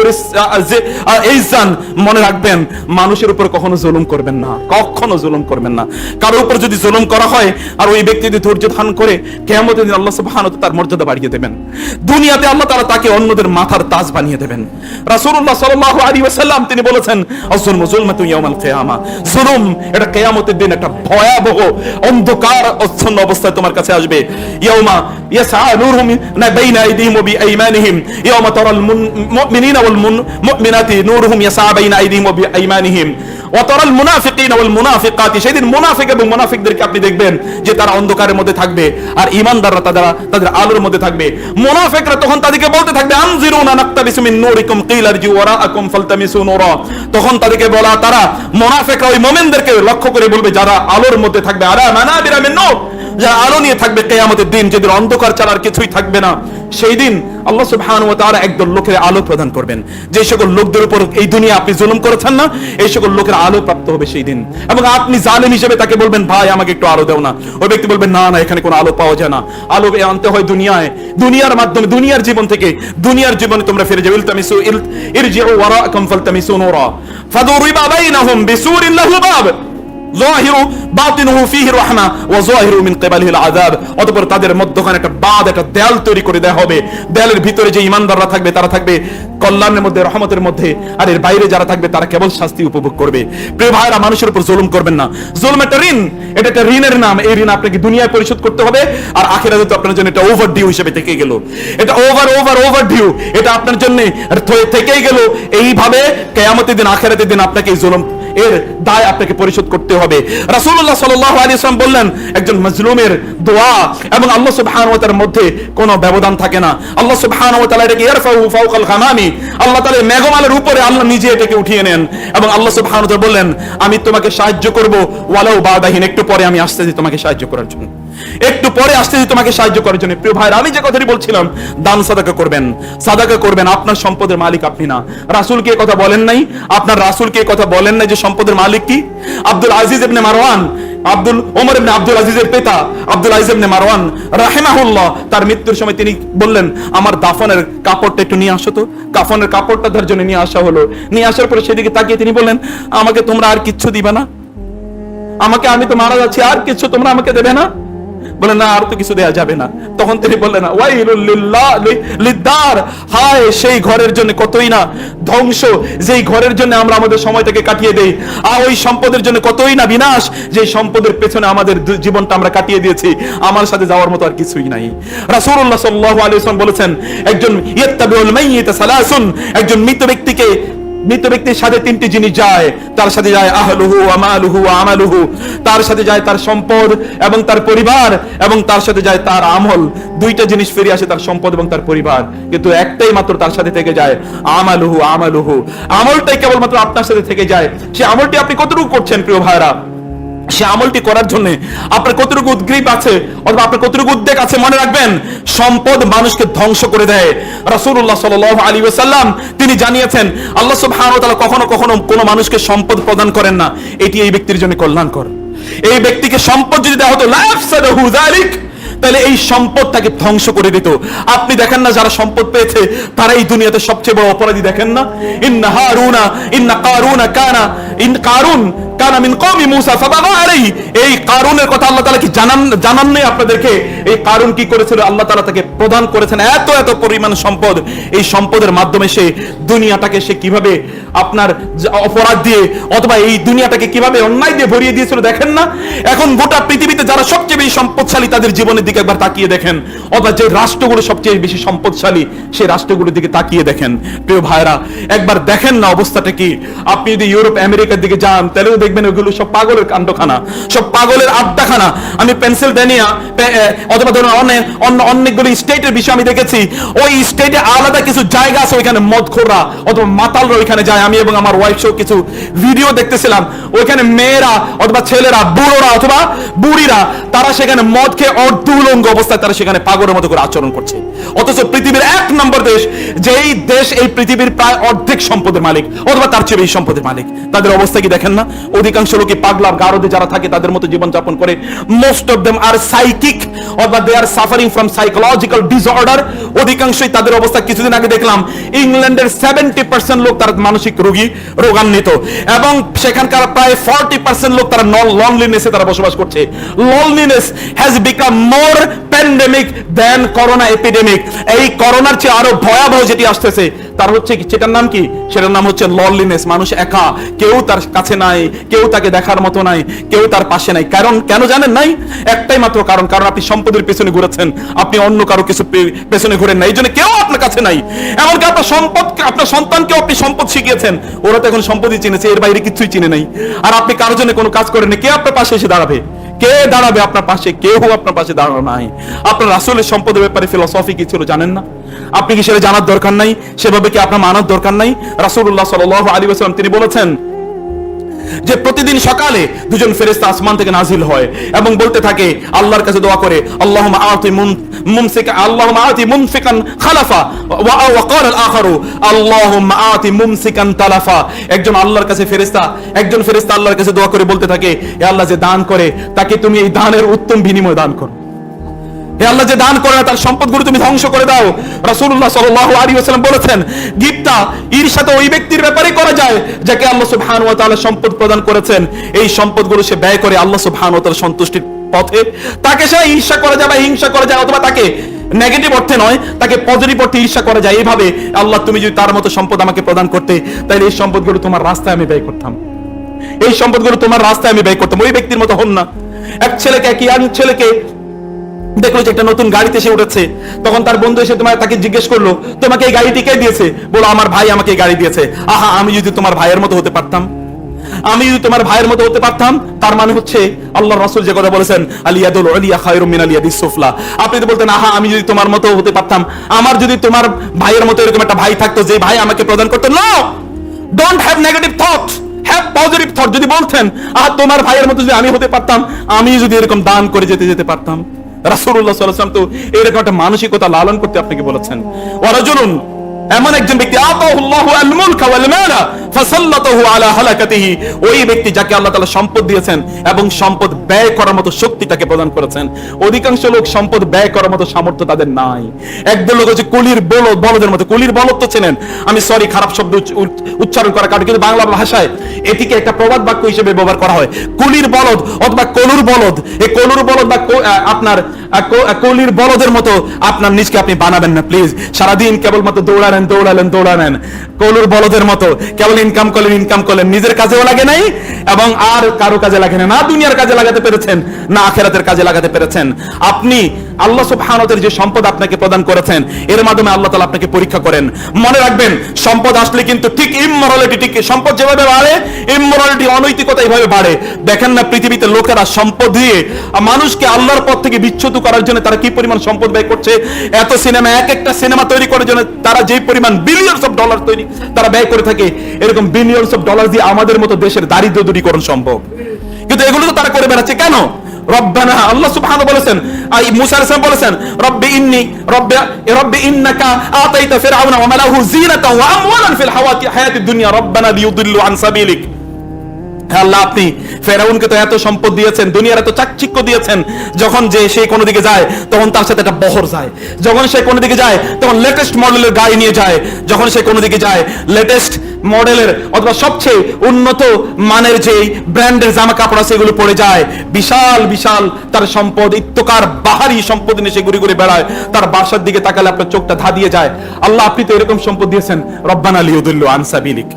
ইজ্জান, মনে রাখবেন মানুষের উপর কখনো জুলুম করবেন না, কখনো জুলুম করবেন না। কারোর উপর যদি জুলুম করা হয় আর ওই ব্যক্তি যদি ধৈর্য ধারণ করে, কিয়ামতের দিন আল্লাহ সুবহানাহু ওয়া তাআলা তার মর্যাদা বাড়িয়ে দেবেন, দুনিয়াতে আল্লাহ তাআলা তাকে অন্যদের মাথার তাজ বানিয়ে দেবেন। রাসূলুল্লাহ সাল্লাল্লাহু আলাইহি ওয়াসাল্লাম তিনি বলেছেন, আয-যুলমু যুলমাতুন ইয়াওমাল কিয়ামা, জুলুম এটা কিয়ামতের দিন একটা ভয়াবহ অন্ধকার আচ্ছন্ন অবস্থায় তোমার কাছে আসবে। ইয়াউমা ইয়াসআ নূরুহুম বাইনা আইদিহিম ওয়া বিআইমানিহিম, ইয়াউমা তারাল মুমিনিনা ওয়াল মুমিনাতি নূরুহুম ইয়াসআ বাইনা আইদিহিম ওয়া বিআইমানিহিম ওয়া তারাল মুনাফিকিনা ওয়াল মুনাফিকাতি, সেদিন মুনাফিক এবং মুনাফিকদেরকে আপনি দেখবেন যে তারা অন্ধকারের মধ্যে থাকবে আর ঈমানদাররা তাদের আলোর মধ্যে থাকবে। মুনাফিকরা তখন তাদেরকে বলতে থাকবে, আনজিরুনা নাকতাবিসু মিন নূরিকুম কিলা ইরজিউ ওয়ারাআকুম ফালতামিসু নূরা, তখন তাদেরকে বলা, তারা মুনাফিকরা ওই মুমিনদেরকে লক্ষ্য করে বলবে যারা আলোর মধ্যে থাকবে, আলা মানাবিরা মিন নূর, যারা আলো নিয়ে থাকবে কিয়ামতের দিন, যেদের অন্ধকার ছাড়া আর কিছুই থাকবে না। সেই দিন আল্লাহ সুবহানাহু ওয়া তাআলা একদল লোকের আলো প্রদান করবেন, যে সকল লোকদের উপর এই দুনিয়া আপনি জুলুম করেছেন না, এই সকল লোকের আলো প্রাপ্ত হবে সেই দিন। এবং আপনি জালেম হিসেবে তাকে বলবেন, ভাই আমাকে একটু আলো দাও না, ওই ব্যক্তি বলবেন, না না এখানে কোনো আলো পাওয়া যায় না, আলো আনতে হয় দুনিয়ায়, দুনিয়ার মাধ্যমে, দুনিয়ার জীবন থেকে, দুনিয়ার জীবনে তোমরা ফিরে যাও। ইলতামিসু ইরজিউ ওয়ারাআকুম ফালতামিসু নূরা ফাদুরিবা বাইনাহুম বিসুরিন লাহু বাব যাহিরু বাতিনুহু ফীহি রাহমা ওয়া যাহিরু মিন কিবালিহিল আযাব। অতঃপর তাদের মধ্যখানে একটা বাঁধ, একটা দেয়াল তৈরি করে দেওয়া হবে। দেয়ালের ভিতরে যে ঈমানদাররা থাকবে তারা থাকবে কল্যাণের মধ্যে, রহমতের মধ্যে, আর এর বাইরে যারা থাকবে তারা কেবল শাস্তি উপভোগ করবে। প্রিয় ভাইরা, মানুষের উপর জুলুম করবেন না। জুলুম একটা ঋণ, এটা একটা ঋণের নাম। এই ঋণ আপনাকে দুনিয়ায় পরিশোধ করতে হবে, আর আখিরাতে তো আপনার জন্য এটা ওভারডিউ হিসেবে থেকে গেল। এটা ওভারডিউ, এটা আপনার জন্য থেকেই গেল। এইভাবে কিয়ামতের দিন, আখিরাতের দিন আপনাকে এই জুলুম এর দায় আপনাকে পরিশোধ করতে হবে। রাসূলুল্লাহ সাল্লাল্লাহু আলাইহি ওয়াসাল্লাম বললেন, একজন মাজলুমের দোয়া এবং আল্লাহ সুবহানাহু ওয়া তাআলার মধ্যে কোনো ব্যবধান থাকে না। আল্লাহ সুবহানাহু ওয়া তাআলা এটাকে ইয়ারফাউ ফাওকাল গামামি, আল্লাহ তাআলা মেঘমালার উপরে আল্লাহ নিজে এটাকে উঠিয়ে নেন। এবং আল্লাহ সুবহানাহু ওয়া তাআলা বললেন, আমি তোমাকে সাহায্য করব ওয়ালাউ বাদাহিন, একটু পরে আমি আসতেছি তোমাকে সাহায্য করার জন্য, একটু পরে আসতেছি তোমাকে সাহায্য করার জন্য। প্রিয় ভাইরা, আমি যে কথাটি বলছিলাম, দান সাদাকা করবেন, সাদাকা করবেন। আপনার সম্পদের মালিক আপনি না। রাসূলকে এই কথা বলেন নাই, আপনার রাসূলকে এই কথা বলেন নাই যে সম্পদের মালিক কি? আব্দুল আজিজ ইবনে মারওয়ান, ওমর ইবনে আব্দুল আজিজের পিতা আব্দুল আজিজ ইবনে মারওয়ান রাহিমাহুল্লাহ, তার মৃত্যুর সময় তিনি বললেন, আমার দাফনের কাপড়টা একটু নিয়ে আসো তো। কাফনের কাপড়টা তার জন্য নিয়ে আসা হলো। নিয়ে আসার পরে সেদিকে তাকিয়ে তিনি বললেন, আমাকে তোমরা আর কিচ্ছু দিবে না? আমাকে, আমি তো মারা যাচ্ছি, আর কিছু তোমরা আমাকে দেবে না? বলে, না আর তো কিছু দেয়া যাবে না। তখন তিনি বললেন, ওয়াইলুল লিদ্দার, হায় সেই ঘরের জন্য কতই না ধ্বংস, যেই ঘরের জন্য আমরা আমাদের সময়টাকে কাটিয়ে দেই, আর ওই সম্পদের জন্য কতই না বিনাশ, যে সম্পদের পেছনে আমাদের জীবনটা আমরা কাটিয়ে দিয়েছি। আমার সাথে যাওয়ার মতো আর কিছুই নাই। রাসূলুল্লাহ সাল্লাল্লাহু আলাইহি ওয়াসাল্লাম বলেছেন, একজন ইয়াত্তাবিউল মাইয়িতা সালাসুন, একজন মৃত ব্যক্তির সাথে তিনটি জিনিস যায়। তার সাথে যায় আহলুহু ওয়া মালুহু ওয়া আমালুহু, তার সাথে যায় তার সম্পদ এবং তার পরিবার, এবং তার সাথে যায় তার আমল। দুইটা জিনিস ফিরে আসে, তার সম্পদ এবং তার পরিবার, কিন্তু একটাই মাত্র তার সাথে থেকে যায়, আমালুহু। আমলটাই কেবলমাত্র আপনার সাথে থেকে যায়। সে আমলটি আপনি কতটুকু করছেন প্রিয় ভাইরা? সে আমলটি করার জন্য আপনার কতটুকু উদ্গ্রীব আছে অথবা আপনার কতটুকু উদ্বেগ আছে? মনে রাখবেন, সম্পদ মানুষকে ধ্বংস করে দেয়। রাসূলুল্লাহ সাল্লাল্লাহু আলাইহি ওয়াসাল্লাম তিনি জানিয়েছেন, আল্লাহ সুবহানাহু ওয়া তাআলা কখনো কখনো কোনো মানুষকে সম্পদ প্রদান করেন না, এটি এই ব্যক্তির জন্য কল্যাণকর। এই ব্যক্তিকে সম্পদ যদি দেওয়া হতো, লা আফসাদাহু যালিক, তাহলে এই সম্পদ তাকে ধ্বংস করে দিত। আপনি দেখেন না, যারা সম্পদ পেয়েছে তারা এই দুনিয়াতে সবচেয়ে বড় অপরাধী, দেখেন না? কারুন কানা মিন কওমি মূসা ফাবাগা আলাইহি, এই কারুনের কথা আল্লাহ তাআলা কি জানান নেই আপনাদেরকে? এই কারুন কি করেছিল? আল্লাহ তাআলা তাকে প্রদান করেছেন এত পরিমাণ সম্পদ। এই সম্পদের মাধ্যমে সে দুনিয়াটাকে সে কিভাবে আপনার অপরাধ দিয়ে অথবা এই দুনিয়াটাকে কিভাবে অন্যায় দিয়ে ভরিয়ে দিয়েছিল, দেখেন না? এখন গোটা পৃথিবীতে যারা সবচেয়ে বেশি সম্পদশালী তাদের জীবনের দিকে একবার তাকিয়ে দেখেন, অথবা যে রাষ্ট্রগুলো সবচেয়ে বেশি সম্পদশালী সেই রাষ্ট্রগুলোর দিকে তাকিয়ে দেখেন। প্রিয় ভাইরা, একবার দেখেন না অবস্থাটা কি। আপনি যদি ইউরোপ আমেরিকার দিকে যান, তাহলেও দেখবেন ওগুলো সব পাগলের কাণ্ডখানা, সব পাগলের আড্ডাখানা। আমি পেনসিলভেনিয়া অথবা ধরুন অনেকগুলো স্টেটের বিষয় আমি দেখেছি, ওই স্টেটে আলাদা কিছু জায়গা আছে, ওইখানে মদখোররা অথবা মাতালরা ওইখানে যায়। আমি এবং আমার ওয়াইফ সহ কিছু ভিডিও দেখতেছিলাম, ওইখানে মেয়েরা অথবা ছেলেরা, বুড়োরা অথবা বুড়িরা, তারা সেখানে মদ খেয়ে অর্ধউলঙ্গ অবস্থায় তারা সেখানে পাগলের মতো করে আচরণ করছে। অথচ পৃথিবীর 1 নম্বর দেশ, যেই দেশ এই পৃথিবীর প্রায় অর্ধেক সম্পদের মালিক অথবা তার চেয়ে বেশি সম্পদের মালিক, তাদের অবস্থা কি দেখেন না? অধিকাংশ লোকই পাগলা গারদে যারা থাকে তাদের মতো জীবন যাপন করে। Most of them are psychic অথবা they are suffering from psychological disorder. অধিকাংশই তাদের অবস্থা, কিছুদিন আগে দেখলাম ইংল্যান্ডের 70% লোক তারা মানসিক রোগান্বিত, এবং সেখানকার প্রায় 40% লোক তারা লনলিনেসে তারা বসবাস করছে। Loneliness has become more pandemic than corona epidemic. এই করোনার চেয়ে আরো ভয়াবহ যেটি আসতেছে তার হচ্ছে কি, সেটার নাম কি? সেটার নাম হচ্ছে লনলিনেস। মানুষ একা, কেউ তার কাছে নাই, কেউ তাকে দেখার মতো নাই, কেউ তার পাশে নাই। কারণ কেন জানেন? নাই একটাই মাত্র কারণ, কারণ আপনি সম্পদের পেছনে ঘুরেছেন, আপনি অন্য কারো কিছু পেছনে ঘুরেন না, এই জন্য কেউ আপনার কাছে নাই। এমনকি আপনার সম্পদ, আপনার সন্তানকেও আপনি সম্পদ শিখিয়েছেন, ওরা তো এখন সম্পদই চিনেছে, এর বাইরে কিছুই চিনে নাই। আর আপনি কারোর জন্য কোনো কাজ করেন না, কে আপনার পাশে এসে দাঁড়াবে? কে দাঁড়াবে আপনার পাশে? কেউ আপনার পাশে দাঁড়ানো নাই। আপনার রাসূলের সম্পদের ব্যাপারে ফিলোসফি কি ছিল জানেন না? আপনি কি সেটা জানার দরকার নাই? সেভাবে কি আপনার মানার দরকার নাই? রাসূলুল্লাহ সাল্লাল্লাহু আলাইহি ওয়াসাল্লাম তিনি বলেছেন, যে প্রতিদিন সকালে দুজন ফেরেশতা আসমান থেকে নাজিল হয় এবং বলতে থাকে, আল্লাহর কাছে দোয়া করে, আল্লাহুম্মা আতি মুনফিকান খালাফা ওয়া ক্বালা আল-আখারু আল্লাহুম্মা আতি মুমসিকান তালাফা। একজন আল্লাহর কাছে ফেরেশতা, একজন ফেরেশতা আল্লাহর কাছে দোয়া করে বলতে থাকে, হে আল্লাহ, যে দান করে তাকে তুমি এই দানের উত্তম বিনিময় দান করো। হে আল্লাহ, যে দান করে না তার সম্পদগুলো তুমি ধ্বংস করে দাও। রাসূলুল্লাহ সাল্লাল্লাহু আলাইহি ওয়াসাল্লাম বলেছেন, গিবতা, ঈর্ষা তো ওই ব্যক্তির ব্যাপারে করা যায় যাকে আল্লাহ সুবহানাহু ওয়া তাআলা সম্পদ প্রদান করেছেন, এই সম্পদগুলো সে ব্যয় করে আল্লাহ সুবহানাহু ওয়া তাআলার সন্তুষ্টির পথে। তাকে সে ঈর্ষা করা যায় বা হিংসা করা যায়, অথবা তাকে নেগেটিভ অর্থে নয়, তাকে পজিটিভ অর্থে ঈর্ষা করা যায়। এইভাবে আল্লাহ, তুমি যদি তার মতো সম্পদ আমাকে প্রদান করতে, তাহলে এই সম্পদগুলো তোমার রাস্তায় আমি ব্যয় করতাম, এই সম্পদগুলো তোমার রাস্তায় আমি ব্যয় করতাম। ওই ব্যক্তির মতো হন না। এক ছেলেকে, এক ইয়াং ছেলেকে দেখলো যে একটা নতুন গাড়িতে সে উঠেছে, তখন তার বন্ধু এসে তাকে জিজ্ঞেস করলো, তোমাকে এই গাড়িটি কে দিয়েছে? বলো, আমার ভাই আমাকে এই গাড়ি দিয়েছে। আহা, আমি যদি তোমার ভাইয়ের মতো হতে পারতাম, আমি যদি তোমার ভাইয়ের মতো হতে পারতাম। তার মানে হচ্ছে আল্লাহর রাসূল যে কথা বলেছেন, আলিয়াদুল উলিয়া খায়রুম মিনাল ইয়াদিস সুফলা। আপনি তো বলতেন, আহা, আমি যদি তোমার মতো হতে পারতাম, আমার যদি তোমার ভাইয়ের মতো এরকম একটা ভাই থাকতো যে ভাই আমাকে প্রদান করতো। No, don't have negative thought, have positive thought. যদি বলতেন, আহা, তোমার ভাইয়ের মতো যদি আমি হতে পারতাম, আমি যদি এরকম দান করে যেতে পারতাম। রাসূলুল্লাহ সাল্লাল্লাহু আলাইহি ওয়াসাল্লাম তো এরকম একটা মানসিকতা লালন করতে আপনাকে বলেছেন। ওয়ারাজুলুন, এমন একজন ব্যক্তি, আতাহুল্লাহু আল মুলকা ওয়াল মালা ফাসাল্লাতাহু আলা হালাকাতিহি, ওই ব্যক্তি যাকে আল্লাহ তাআলা সম্পদ দিয়েছেন এবং সম্পদ ব্যয় করার মতো শক্তি তাকে প্রদান করেছেন। অধিকাংশ লোক সম্পদ ব্যয় করার মতো সামর্থ্য তাদের নাই। একদল লোক হচ্ছে কুলির বলদের মতো। কুলির বলদ তো চেনেন, আমি সরি খারাপ শব্দ উচ্চারণ করা কাটে, কিন্তু বাংলা ভাষায় এটিকে একটা প্রবাদ বাক্য হিসেবে ব্যবহার করা হয়। কুলির বলদ অথবা কলুর বলদ। এই কলুর বলদ বা আপনার কলির বলদের মতো আপনার নিজকে আপনি বানাবেন না প্লিজ। সারাদিন কেবলমাত্র দৌড়ালেন কলুর বলদের মতো, কেবল ইনকাম করলেন, নিজের কাজেও লাগে নাই এবং আর কারো কাজে লাগে না, না দুনিয়ার কাজে লাগাতে পেরেছেন, না আখিরাতের কাজে লাগাতে পেরেছেন। আপনি আল্লাহ সুবহানাহু ওয়া তাআলা যে সম্পদ আপনাকে প্রদান করেছেন, এর মাধ্যমে আল্লাহ তাআলা আপনাকে পরীক্ষা করেন। মনে রাখবেন, সম্পদ আসলে কিন্তু ঠিক ইমমরালিটি, ঠিক সম্পদ যেভাবে বাড়ে, ইমমরালিটি, অনৈতিকতা এইভাবে বাড়ে। দেখেন না পৃথিবীতে লোকেরা সম্পদ দিয়ে মানুষকে আল্লাহর পথ থেকে বিচ্যুত করার জন্য তারা কি পরিমাণ সম্পদ ব্যয় করছে। এত সিনেমা, এক একটা সিনেমা তৈরি করার জন্য তারা যে পরিমাণ বিলিয়নস অফ ডলার তারা ব্যয় করে থাকে, এরকম বিলিয়নস অফ ডলার দিয়ে আমাদের মতো দেশের দারিদ্র দূরীকরণ সম্ভব। কিন্তু এগুলো তো তারা করে বেড়াচ্ছে কেন? রব্বানা, আল্লাহ সুবহানাহু বলেছেন, মুসা আলাইহিস সালাম বলেছেন, রব্বি ইন্নাকা আতাইতা ফিরআউনা ওয়া মালাহু যিনাতাও ওয়া আমওয়ালান ফিল হায়াতিদ দুনিয়া রব্বানা লিইউদিল্লু আন সাবিলিক। আল্লাহ, আপনি ফেরাউনকে তো এত সম্পদ দিয়েছেন, দুনিয়ার এত চাকচিক্য দিয়েছেন, যখন যে সে কোনো দিকে যায় তখন তার সাথে একটা বহর যায়, যখন সে কোনো দিকে যায় তখন লেটেস্ট মডেলের গাড়ি নিয়ে যায়, যখন সে কোনো দিকে যায় লেটেস্ট মডেলের অথবা সবচেয়ে উন্নত মানের যে ব্র্যান্ডের জামা কাপড় আছে এগুলো পরে যায়। বিশাল বিশাল তার সম্পদ, ইত্তকার বাহারি সম্পদ নিয়ে সে ঘুরে ঘুরে বেড়ায়। তার বাসার দিকে তাকালে আপনার চোখটা ধাঁধিয়ে যায়। আল্লাহ, আপনি তো এরকম সম্পদ দিয়েছেন। রব্বানা লিইউদিল্লু আন সাবিলিক,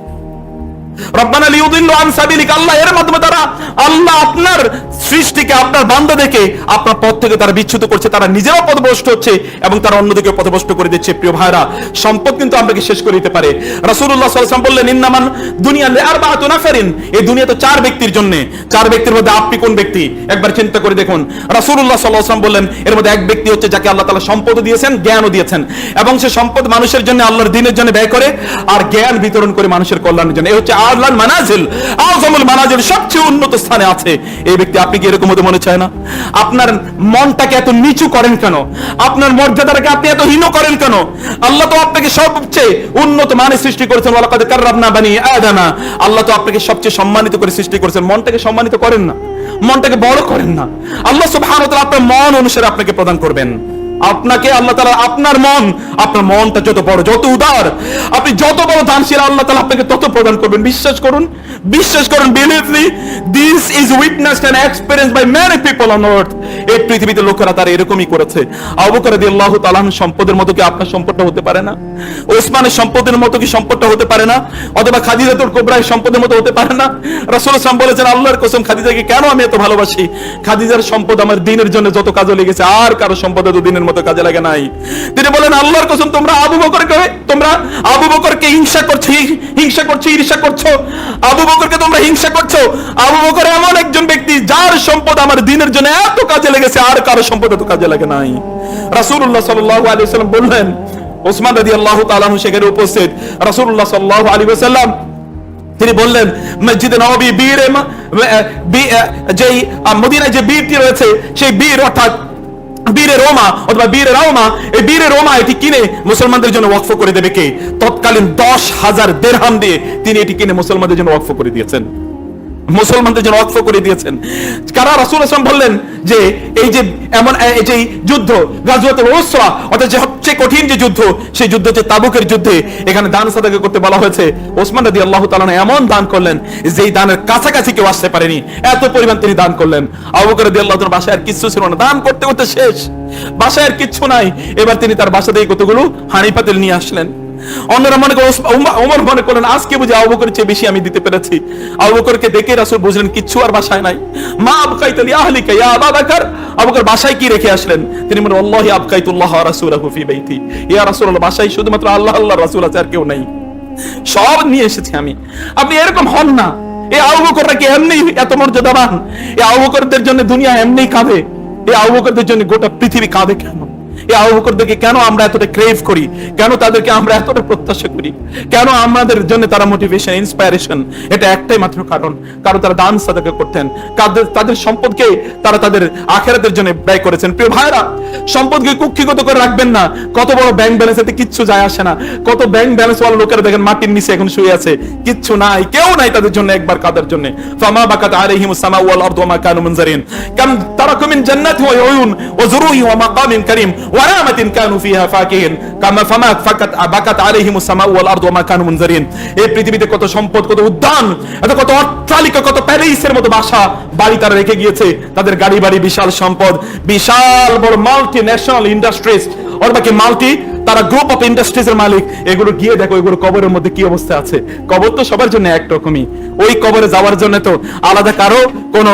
রব্বানা লিইউদিল্লু আন সাবিলিক। আল্লাহ, এর মাধ্যমে তারা, আল্লাহ আপনার সৃষ্টিকে, আপনার বান্দাদেরকে আপনার পথ থেকে তারা বিচ্যুত করছে, তারা নিজেরাও পথভ্রষ্ট হচ্ছে এবং তারা অন্যদিকে পথভ্রষ্ট করে দিচ্ছে। প্রিয় ভাইরা, সম্পদ কিন্তু আপনাকে শেষ করে দিতে পারে। রাসূলুল্লাহ সাল্লাল্লাহু আলাইহি ওয়াসাল্লাম বললেন, ইন্নামান দুনিয়া লিআরবাআতু নাফারিন, এই দুনিয়া তো চার ব্যক্তির জন্য। চার ব্যক্তির মধ্যে আপনি কোন ব্যক্তি একবার চিন্তা করে দেখুন। রাসূলুল্লাহ সাল্লাল্লাহু আলাইহি ওয়াসাল্লাম বললেন, এর মধ্যে এক ব্যক্তি হচ্ছে যাকে আল্লাহ তাআলা সম্পদ দিয়েছেন, জ্ঞানও দিয়েছেন, এবং সে সম্পদ মানুষের জন্য, আল্লাহর দ্বীনের জন্য ব্যয় করে আর জ্ঞান বিতরণ করে মানুষের কল্যাণের জন্য। এই হচ্ছে আলাল মানাজিল, আযমুল মানাজিল, সবচেয়ে উন্নত স্থানে আছে এই ব্যক্তি। আপনি কি এরকম হতে মনে চায় না? আপনার মনটাকে এত নিচু করেন কেন? আপনার মর্যাদাটাকে আপনি এত হীন করেন কেন? আল্লাহ তো আপনাকে সবচেয়ে উন্নত মানে সৃষ্টি করেছেন, ওয়ালাকাদ কাররামনা বানি আদামা। আল্লাহ তো আপনাকে সবচেয়ে সম্মানিত করে সৃষ্টি করেছেন। মনটাকে সম্মানিত করেন না, মনটাকে বড় করেন না। আল্লাহ সুবহানাহু ওয়া তাআলা আপনার মন অনুসারে আপনাকে প্রদান করবেন। আপনাকে আল্লাহ তাআলা, আপনার মনটা যত বড়, যত উদার, আপনি যত বড় দানশীল, আল্লাহ তাআলা আপনাকে তত প্রদান করবেন। বিশ্বাস করুন, believe me, this is witnessed and experienced by many people on earth. এই পৃথিবীতে লোকেরা তারা এরকমই করেছে। আবু বকর রাদিয়াল্লাহু তাআলা সম্পদের মতো কি আপনার সম্পদটা হতে পারে না? ওসমানের সম্পদের মতো কি সম্পদটা হতে পারে না? অথবা খাদিজাতুল কুবরার সম্পদের মতো হতে পারে না? রাসূলুল্লাহ সাল্লাল্লাহু আলাইহি ওয়াসাল্লাম বলেছেন, আল্লাহর কসম, খাদিজাকে কেন আমি এত ভালোবাসি, খাদিজার সম্পদ আমার দ্বীনের জন্য যত কাজে লেগেছে আর কারো সম্পদ এত দ্বীনের মতো কাজে লাগে নাই। তিনি বলেন, আল্লাহর কসম, তোমরা আবু বকরকে ঈর্ষা করছো, আবু বকরকে তোমরা হিংসা করছো। আবু বকর এমন একজন ব্যক্তি যার সম্পদ আমার দ্বীনের জন্য এত কাজে লেগেছে আর কারো সম্পদ এত কাজে লাগে নাই। রাসূলুল্লাহ সাল্লাল্লাহু আলাইহি ওয়াসাল্লাম বললেন, ওসমান রাদিয়াল্লাহু তাআলা আনহু সেখানে উপস্থিত। রাসূলুল্লাহ সাল্লাল্লাহু আলাইহি ওয়াসাল্লাম তিনি বললেন মসজিদে নববী যেই মদিনায় যে বীরটি রয়েছে, সেই বীর অর্থাৎ বীরে রোমা অথবা বীরে রাওমা, এই বীরে রোমা এটি কিনে মুসলমানদের জন্য ওয়াকফ করে দেবে কে? তৎকালীন 10,000 দিরহাম দিয়ে তিনি এটি কিনে মুসলমানদের জন্য ওয়াকফ করে দিয়েছেন, মুসলমানদের জন্য ওয়াকফ করে দিয়েছেন। কারণ রাসূল সাল্লাল্লাহু আলাইহি ওয়াসাল্লাম বললেন যে এই যে এমন এই যে যুদ্ধ গাজওয়াতুল উসরা অর্থাৎ যে সবচেয়ে কঠিন যে যুদ্ধ, সেই যুদ্ধ হচ্ছে তাবুকের যুদ্ধে, এখানে দান সাদাকা করতে বলা হয়েছে। ওসমান রাদিয়াল্লাহু তাআলা এমন দান করলেন যেই দানের কাছাকাছি কেউ আসতে পারেনি, এত পরিমাণ তিনি দান করলেন। আবু বকর রাদিয়াল্লাহু তাআলা বাসায় আর কিচ্ছু ছিল না, দান করতে করতে শেষ, বাসায় আর কিচ্ছু নাই। এবার তিনি তার বাসা থেকে কতগুলো হাঁড়ি পাতিল নিয়ে আসলেন। অন্যরা মনে করেন, ওমর মনে করলেন আজকে বুঝি আবু বকরের চেয়ে বেশি আমি দিতে পেরেছি। আবু বকরকে দেখে রাসূল বুঝলেন কিচ্ছু আর বাসায় নাই। মা আবকাইতা লি আহলিকা ইয়া আবু বকর, আবু বকর বাসায় কি রেখে আসলেন? তিনি বলেন আল্লাহি আবকাইতুল্লাহ ওয়া রাসূলুহু ফি বাইতি, ইয়া রাসূলুল্লাহ বাসায় শুধুমাত্র আল্লাহ আল্লাহর রাসূল আছে, আর কেউ নাই, সব নিয়ে এসেছি আমি। আপনি এরকম হন না। এই আবু বকররা কি এমনি এত মর্যাদাবান? এই আবু বকরদের জন্য দুনিয়া এমনি কাঁদে, এই আবু বকরদের জন্য গোটা পৃথিবী কাঁদে কেন? এই আবু বকরদেরকে কেন আমরা এতটা ক্রেভ করি? কেন তাদেরকে আমরা এতটা প্রত্যাশা করি? কেন আমাদের জন্য তারা মোটিভেশন, ইন্সপায়ারেশন? এটা একটাই মাত্র কারণ, কারণ তারা দান সাদাকা করতেন, তাদের সম্পদকে তারা তাদের আখিরাতের জন্য ব্যয় করেছেন। প্রিয় ভাইরা, সম্পদকে কুক্ষিগত করে রাখবেন না। কত বড় ব্যাংক ব্যালেন্স, এতে কিচ্ছু যায় আসে না। কত ব্যাংক ব্যালেন্স ওয়ালা লোকেরা দেখেন মাটির নিচে এখন শুয়ে আছে, কিচ্ছু নাই, কেউ নাই তাদের জন্য একবার কাদার জন্য। ফামা বাকাত আলাইহিমুস সামাউ ওয়াল আরদু ওয়া মা কানু মুনজারিন কাম তারাকু মিন জান্নাতি ওয়া উয়ুন ওয়া যুরুই ওয়া মাকামিন কারীম ওয়া রামাতিন কানু ফিহা ফাকিহিন কামা ফামা ফাকাত বাকাত আলাইহিমুস সামাউ ওয়াল আরদু ওয়া মা কানু মুনজারিন। এই পৃথিবীতে কত সম্পদ, কত উদ্যান, কত অট্টালিকা, কত প্যারিসের মতো বাসা বাড়ি তারা রেখে গিয়েছে, তাদের গাড়ি বাড়ি, বিশাল সম্পদ, বিশাল বড় মাল্টি ন্যাশনাল ইন্ডাস্ট্রিজ ওর বাকি মাল্টি তারা গ্রুপ অফ ইন্ডাস্ট্রিজ এর মালিক। এগুলো গিয়ে দেখো এগুলো কবরের মধ্যে কি অবস্থা আছে। কবর তো সবার জন্য একরকমই, ওই কবরে যাওয়ার জন্য তো আলাদা কারো কোনো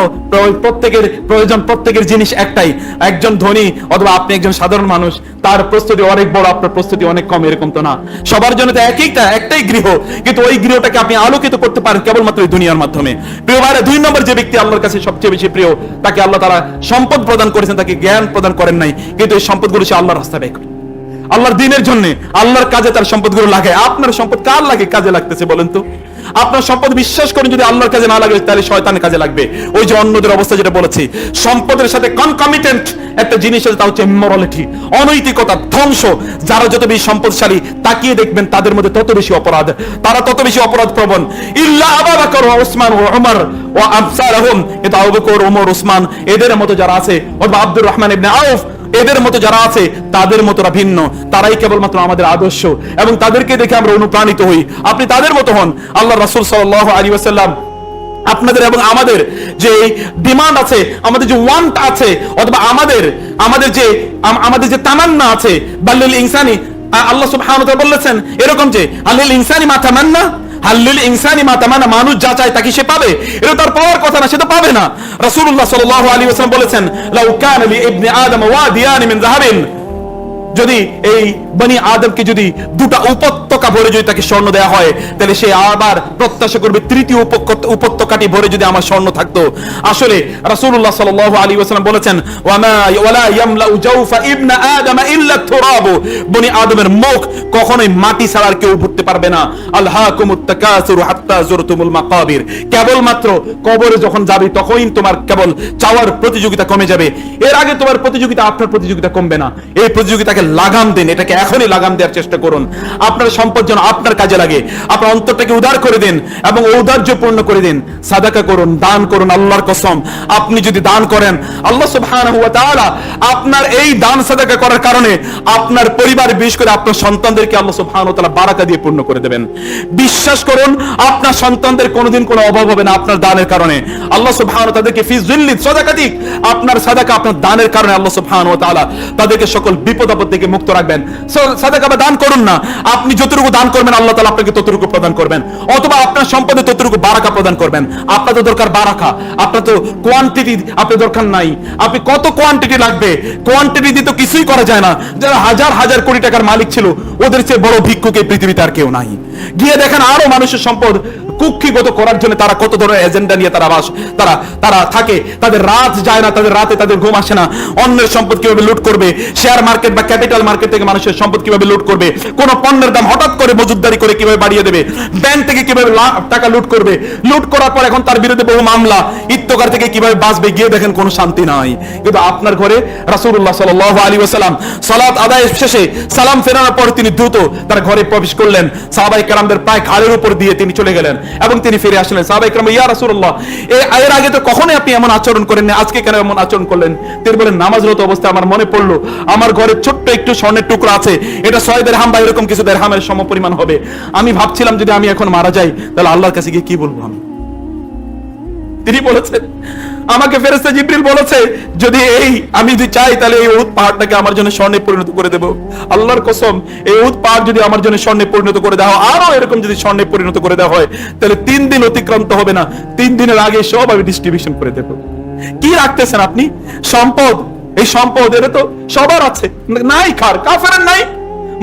প্রত্যেকের প্রয়োজন, প্রত্যেকের জিনিস একটাই। একজন ধনী অথবা আপনি একজন সাধারণ মানুষ, তার প্রস্তুতি অনেক বড়, আপনার প্রস্তুতি অনেক কম, এরকম তো না। সবার জন্য তো একটাই গৃহ, কিন্তু ওই গৃহটাকে আপনি আলোকিত করতে পারেন কেবলমাত্র এই দুনিয়ার মাধ্যমে। প্রিয় ভাইরা, 2 নম্বর যে ব্যক্তি আল্লাহর কাছে সবচেয়ে বেশি প্রিয়, তাকে আল্লাহ তাআলা সম্পদ প্রদান করেছেন, তাকে জ্ঞান প্রদান করেন নাই, কিন্তু এই সম্পদগুলো সে আল্লাহর রাস্তায় ব্যয় করে, আল্লাহর দ্বীনের জন্য, আল্লাহর কাজে তার সম্পদগুলো লাগায়। আপনার সম্পদ কার লাগে কাজে লাগতেছে বলেন তো? আপনার সম্পদ বিশ্বাস করেন যদি আল্লাহর কাজে না লাগে তাহলে শয়তানের কাজে লাগবে। ওই যে অন্যদের অবস্থা যেটা বলেছি, সম্পদের সাথে কনকমিটেন্ট একটা জিনিস আছে, তা হচ্ছে ইমোরালিটি, অনৈতিকতা, ধ্বংস। যারা যত বেশি সম্পদশালী তাকিয়ে দেখবেন তাদের মধ্যে তত বেশি অপরাধ, তারা তত বেশি অপরাধ প্রবণ। ইল্লা আবু বকর ওয়া উসমান ওয়া উমর ওয়া আমসালহুম, এটা আবু বকর, ওমর, উসমান এদের মতো যারা আছে, অথবা আব্দুর রহমান ইবনে আউফ এদের মতো যারা আছে, তাদের মতোরা ভিন্ন, তারাই কেবলমাত্র আমাদের আদর্শ এবং তাদেরকে দেখে আমরা অনুপ্রাণিত হই। আপনি তাদের মতো হন। আল্লাহ রাসূল সাল্লাল্লাহু আলাইহি ওয়াসাল্লাম আপনাদের এবং আমাদের যে ডিমান্ড আছে, আমাদের যে ওয়ান্ট আছে, অথবা আমাদের যে তামান্না আছে, বাল্লিল ইনসানি, আল্লাহ সুবহানাহু ওয়া তাআলা বলেছেন এরকম যে আল্লিল ইনসানি মা তামান্না, হাল্লিল ইনসানি মা তামান্না, মানুষ যা চায় তা কি সে পাবে? এটা তার পাওয়ার কথা না, সে তো পাবে না। রাসূলুল্লাহ সাল্লাল্লাহু আলাইহি ওয়াসাল্লাম বলেছেন লাউ কানা লি ইবনি আদম ওয়াদিয়ান মিন যাহাবিন, যদি এই বনি আদমকে যদি 2টা উপত্যকা ভরে যদি তাকে স্বর্ণ দেওয়া হয়, তাহলে সে আবার প্রত্যাশা করবে 3টি উপত্যকাটি ভরে যদি আমার স্বর্ণ থাকতো। আসলে রাসূলুল্লাহ সাল্লাল্লাহু আলাইহি ওয়াসাল্লাম বলেছেন ওয়ালা ইয়ামলাউ জাওফা ইবনা আদম ইল্লা তুরাব, বনি আদমের মুখ কখনোই মাটি ছাড়া আর কেউ ভরতে পারবে না। আলহাকুমুত তাকাসুরু হাত্তা যুরতুমুল মাকাবির, কেবলমাত্র কবরে যখন যাবে তখনই তোমার কেবল চাওয়ার প্রতিযোগিতা কমে যাবে। এর আগে তোমার প্রতিযোগিতা, আপনার প্রতিযোগিতা কমবে না। এই প্রতিযোগিতাকে লাগাম দেন, এটাকে এখনই লাগাম দেওয়ার চেষ্টা করুন। আপনার সম্পদ যেন আপনার কাজে লাগে। আপনার অন্তরটাকে উদার করে দিন এবং ঔদার্যপূর্ণ করে দিন। সাদাকা করুন, দান করুন। আল্লাহর কসম, আপনি যদি দান করেন, আল্লাহ সুবহানাহু ওয়া তাআলা আপনার এই দান সাদাকা করার কারণে আপনার পরিবার, বিশেষ করে আপনার সন্তানদেরকে আল্লাহ সুবহানাহু ওয়া তাআলা বারাকা দিয়ে পূর্ণ করে দেবেন। বিশ্বাস করুন, আপনার সন্তানদের কোনোদিন কোনো অভাব হবে না আপনার দানের কারণে। আল্লাহ সুবহানাহু ওয়া তাআলাকে ফি যিল্লি সাদাকাতিক, আপনার সাদাকা, আপনার দানের কারণে আল্লাহ সুবহানাহু ওয়া তাআলা তাদেরকে সকল বিপদ আপদ থেকে মুক্ত রাখবেন। সাদাকা বা দান করুন না, আপনি যতটুকু দান করবেন আল্লাহ তাআলা আপনাকে ততটুকু প্রদান করবেন, অথবা আপনার সম্পদে ততটুকু বারাকা প্রদান করবেন। আপনার তো দরকার বারাকা, আপনার তো কোয়ান্টিটি আপনার দরকার নাই। আপনি কত কোয়ান্টিটি লাগবে? কোয়ান্টিটি দিয়ে তো কিছুই করা যায় না। যারা হাজার হাজার কোটি টাকার মালিক ছিল, ওদের চেয়ে বড় ভিক্ষুক এই পৃথিবীতে আর কেউ নাই। গিয়ে দেখেন আরো মানুষের সম্পদ কুক্ষিগত করার জন্য তারা কত ধরনের এজেন্ডা নিয়ে তারা থাকে। তাদের রাত যায় না, তাদের রাতে তাদের ঘুম আসে না। অন্যের সম্পদ কিভাবে লুট করবে, শেয়ার মার্কেট বা ক্যাপিটাল মার্কেট থেকে মানুষের সম্পদ কিভাবে লুট করবে, কোন পণ্যের দাম হঠাৎ করে মজুতদারি করে কিভাবে বাড়িয়ে দেবে, ব্যাংক থেকে কিভাবে টাকা লুট করবে, লুট করার পর এখন তার বিরুদ্ধে বহু মামলা, ইত্তকার থেকে কিভাবে বাঁচবে, গিয়ে দেখেন কোনো শান্তি নাই। কিন্তু আপনার ঘরে রাসূলুল্লাহ সাল্লাল্লাহু আলাইহি ওয়াসাল্লাম সালাত আদায় শেষে সালাম ফেরানোর পর তিনি দ্রুত তার ঘরে প্রবেশ করলেন, সাহাবায়ে কেরামদের প্রায় ঘাড়ের উপর দিয়ে তিনি চলে গেলেন এবং তিনি ফিরে আসলেন। সাহাবায়ে কেরাম, ইয়া রাসূলুল্লাহ, এর আগে তো কখনোই আপনি এমন আচরণ করেননি, আজকে কেন এমন আচরণ করলেন? তিনি বলেন, নামাজরত অবস্থায় আমার মনে পড়লো আমার ঘরে ছোট্ট একটু স্বর্ণের টুকরা আছে, এটা 6 দিরহাম বা এরকম কিছু দিরহামের সমপরিমাণ হবে। আমি ভাবছিলাম যদি আমি এখন মারা যাই তাহলে আল্লাহর কাছে গিয়ে কি বলবো আমি। তিনি বলেছেন, আমাকে ফেরেশতা জিবরিল বলেছে যদি আমি যদি চাই তাহলে এই উহুদ পাহাড়টাকে আমার জন্য স্বর্ণে পরিণত করে দেব। আল্লাহর কসম, এই উহুদ পাহাড় যদি আমার জন্য স্বর্ণে পরিণত করে দেওয়া হয়, আরো এরকম যদি স্বর্ণে পরিণত করে দেওয়া হয়, তাহলে 3 দিন অতিক্রান্ত হবে না, 3 দিনের আগে সব আমি ডিস্ট্রিবিউশন করে দেব। কি রাখতেছেন আপনি? সম্পদ। এই সম্পদ এর তো সবার আছে, নাই কাফেরের নাই,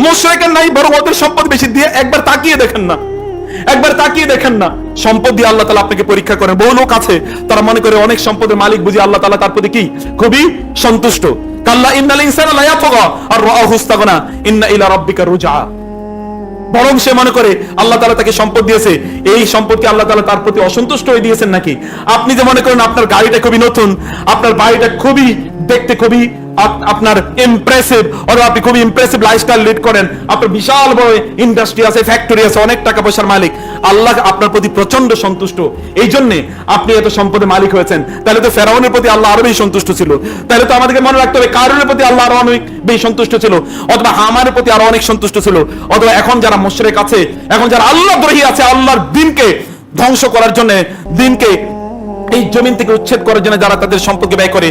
মুশরিকের নাই, বরং ওদের সম্পদ বেশি। দিয়ে একবার তাকিয়ে দেখেন না, একবার তাকিয়ে দেখেন না, সম্পদ দিয়ে আল্লাহ তাআলা আপনাকে পরীক্ষা করেন। বহু লোক আছে তারা মনে করে অনেক সম্পদের মালিক বুঝি আল্লাহ তাআলা তার প্রতি কি খুবই সন্তুষ্ট। কাল্লা ইন্নাল ইনসানা লা ইয়াতগা আর রাআহু ইসতাগনা ইন্না ইলা রাব্বিকা রুজা। বরং সে মনে করে আল্লাহ তাআলা তাকে সম্পদ দিয়েছে, এই সম্পদকে আল্লাহ তাআলা তার প্রতি অসন্তুষ্ট হয়ে দিয়েছেন নাকি? আপনি যে মনে করেন আপনার গাড়িটা খুবই নতুন, আপনার বাড়িটা খুবই দেখতে খুবই আপনার ইমপ্রেসিভ, অথবা আপনি খুবই ইমপ্রেসিভ লাইফস্টাইল লিড করেন, আপনার বিশাল বড় ইন্ডাস্ট্রি আছে, ফ্যাক্টরি আছে, অনেক টাকা পয়সার মালিক, আল্লাহ আপনার প্রতি প্রচন্ড সন্তুষ্ট, এই জন্য আপনি এত সম্পদের মালিক হয়েছেন। তাহলে তো ফেরাউনের প্রতি আল্লাহ আরো বেশি সন্তুষ্ট ছিল। তাহলে তো আমাদেরকে মনে রাখতে হবে কারুনের প্রতি আল্লাহ আরো অনেক বেশি সন্তুষ্ট ছিল, অথবা হামানের প্রতি আরো অনেক সন্তুষ্ট ছিল, অথবা এখন যারা মুশরিক আছে, এখন যারা আল্লাহ দ্রোহী আছে, আল্লাহর দ্বীনকে ধ্বংস করার জন্য, দ্বীনকে এই জমিন থেকে উচ্ছেদ করার জন্য যারা তাদের সম্পদকে ব্যয় করে,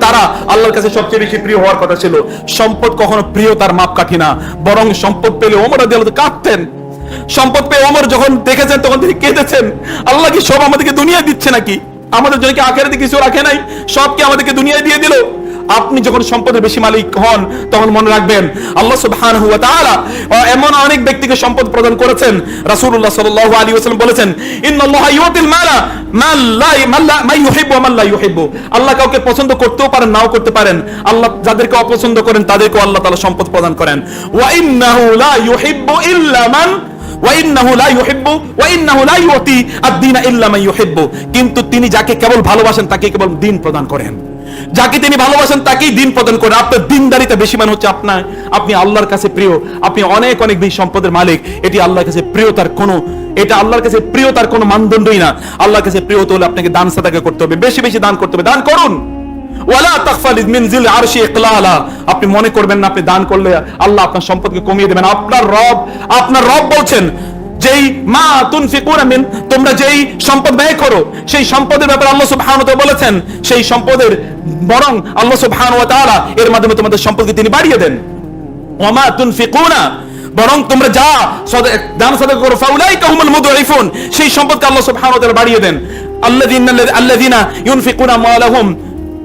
তারা আল্লাহর কাছে সবচেয়ে বেশি প্রিয় হওয়ার কথা ছিল। সম্পদ কখনো প্রিয়তার মাপকাঠি না, বরং সম্পদ পেলে ওমর রাদিয়াল্লাহু আনহু কাঁদতেন। সম্পদ পেয়ে ওমর যখন দেখেছেন তখন তিনি কেঁদেছেন, আল্লাহ কি সব আমাদেরকে দুনিয়া দিচ্ছে নাকি? আমাদের জন্য কি আখিরাতে কিছু রাখে নাই? সব কি আমাদেরকে দুনিয়ায় দিয়ে দিল? আপনি যখন সম্পদের বেশি মালিক হন তখন মনে রাখবেন আল্লাহ সুবহানাহু ওয়া তাআলা এমন অনেক ব্যক্তিকে সম্পদ প্রদান করেছেন। রাসূলুল্লাহ সাল্লাল্লাহু আলাইহি ওয়াসাল্লাম বলেছেন, ইন্নাল্লাহা ইউতিল মালা মান ইউহিব্বু ওয়া মান লা ইউহিব্বু। আল্লাহ কাউকে পছন্দ করতেও পারেন, নাও করতে পারেন। আল্লাহ যাদেরকে অপছন্দ করেন তাদেরকেও আল্লাহ তাআলা সম্পদ প্রদান করেন। ওয়া ইন্নাহু লা ইউহিব্বু ইল্লা মান কিন্তু তিনি যাকে কেবল ভালোবাসেন তাকে কেবল দ্বীন প্রদান করেন, যাকে তিনি ভালোবাসেন তাকেই দ্বীন প্রদান করেন। আপনার দ্বীনদারিতা বেশি মানে হচ্ছে আপনি আল্লাহর কাছে প্রিয়, আপনি অনেক অনেক বেশি সম্পদের মালিক। এটি আল্লাহর কাছে আল্লাহর কাছে প্রিয়তার কোনো মানদণ্ডই না। আল্লাহর কাছে প্রিয় হতে হলে আপনাকে দান সাদাকা করতে হবে, বেশি বেশি দান করতে হবে। দান করুন। ওয়ালা তাখফাল মিন জিল আরশি ইকলালা। আপনি মনে করবেন না আপনি দান করলে আল্লাহ আপনার সম্পদকে কমিয়ে দেবেন। আপনার রব বলছেন, যেই মা তুনফিকুনা মিন, তোমরা যেই সম্পদ ব্যয় করো সেই সম্পদের ব্যাপারে আল্লাহ সুবহানাহু ওয়া তাআলা বলেছেন, সেই সম্পদের বরং আল্লাহ সুবহানাহু ওয়া তাআলা এর মাধ্যমে তোমাদের সম্পদকে তিনি বাড়িয়ে দেন। ওয়া মা তুনফিকুনা, বরং তোমরা যা দান সাদাকা করো, ফাউলাইকা হুমুল মুদঈফুন, সেই সম্পদকে আল্লাহ সুবহানাহু ওয়া তাআলা বাড়িয়ে দেন। আল্লাযীনা ইউনফিকুনা আমওয়ালাহুম,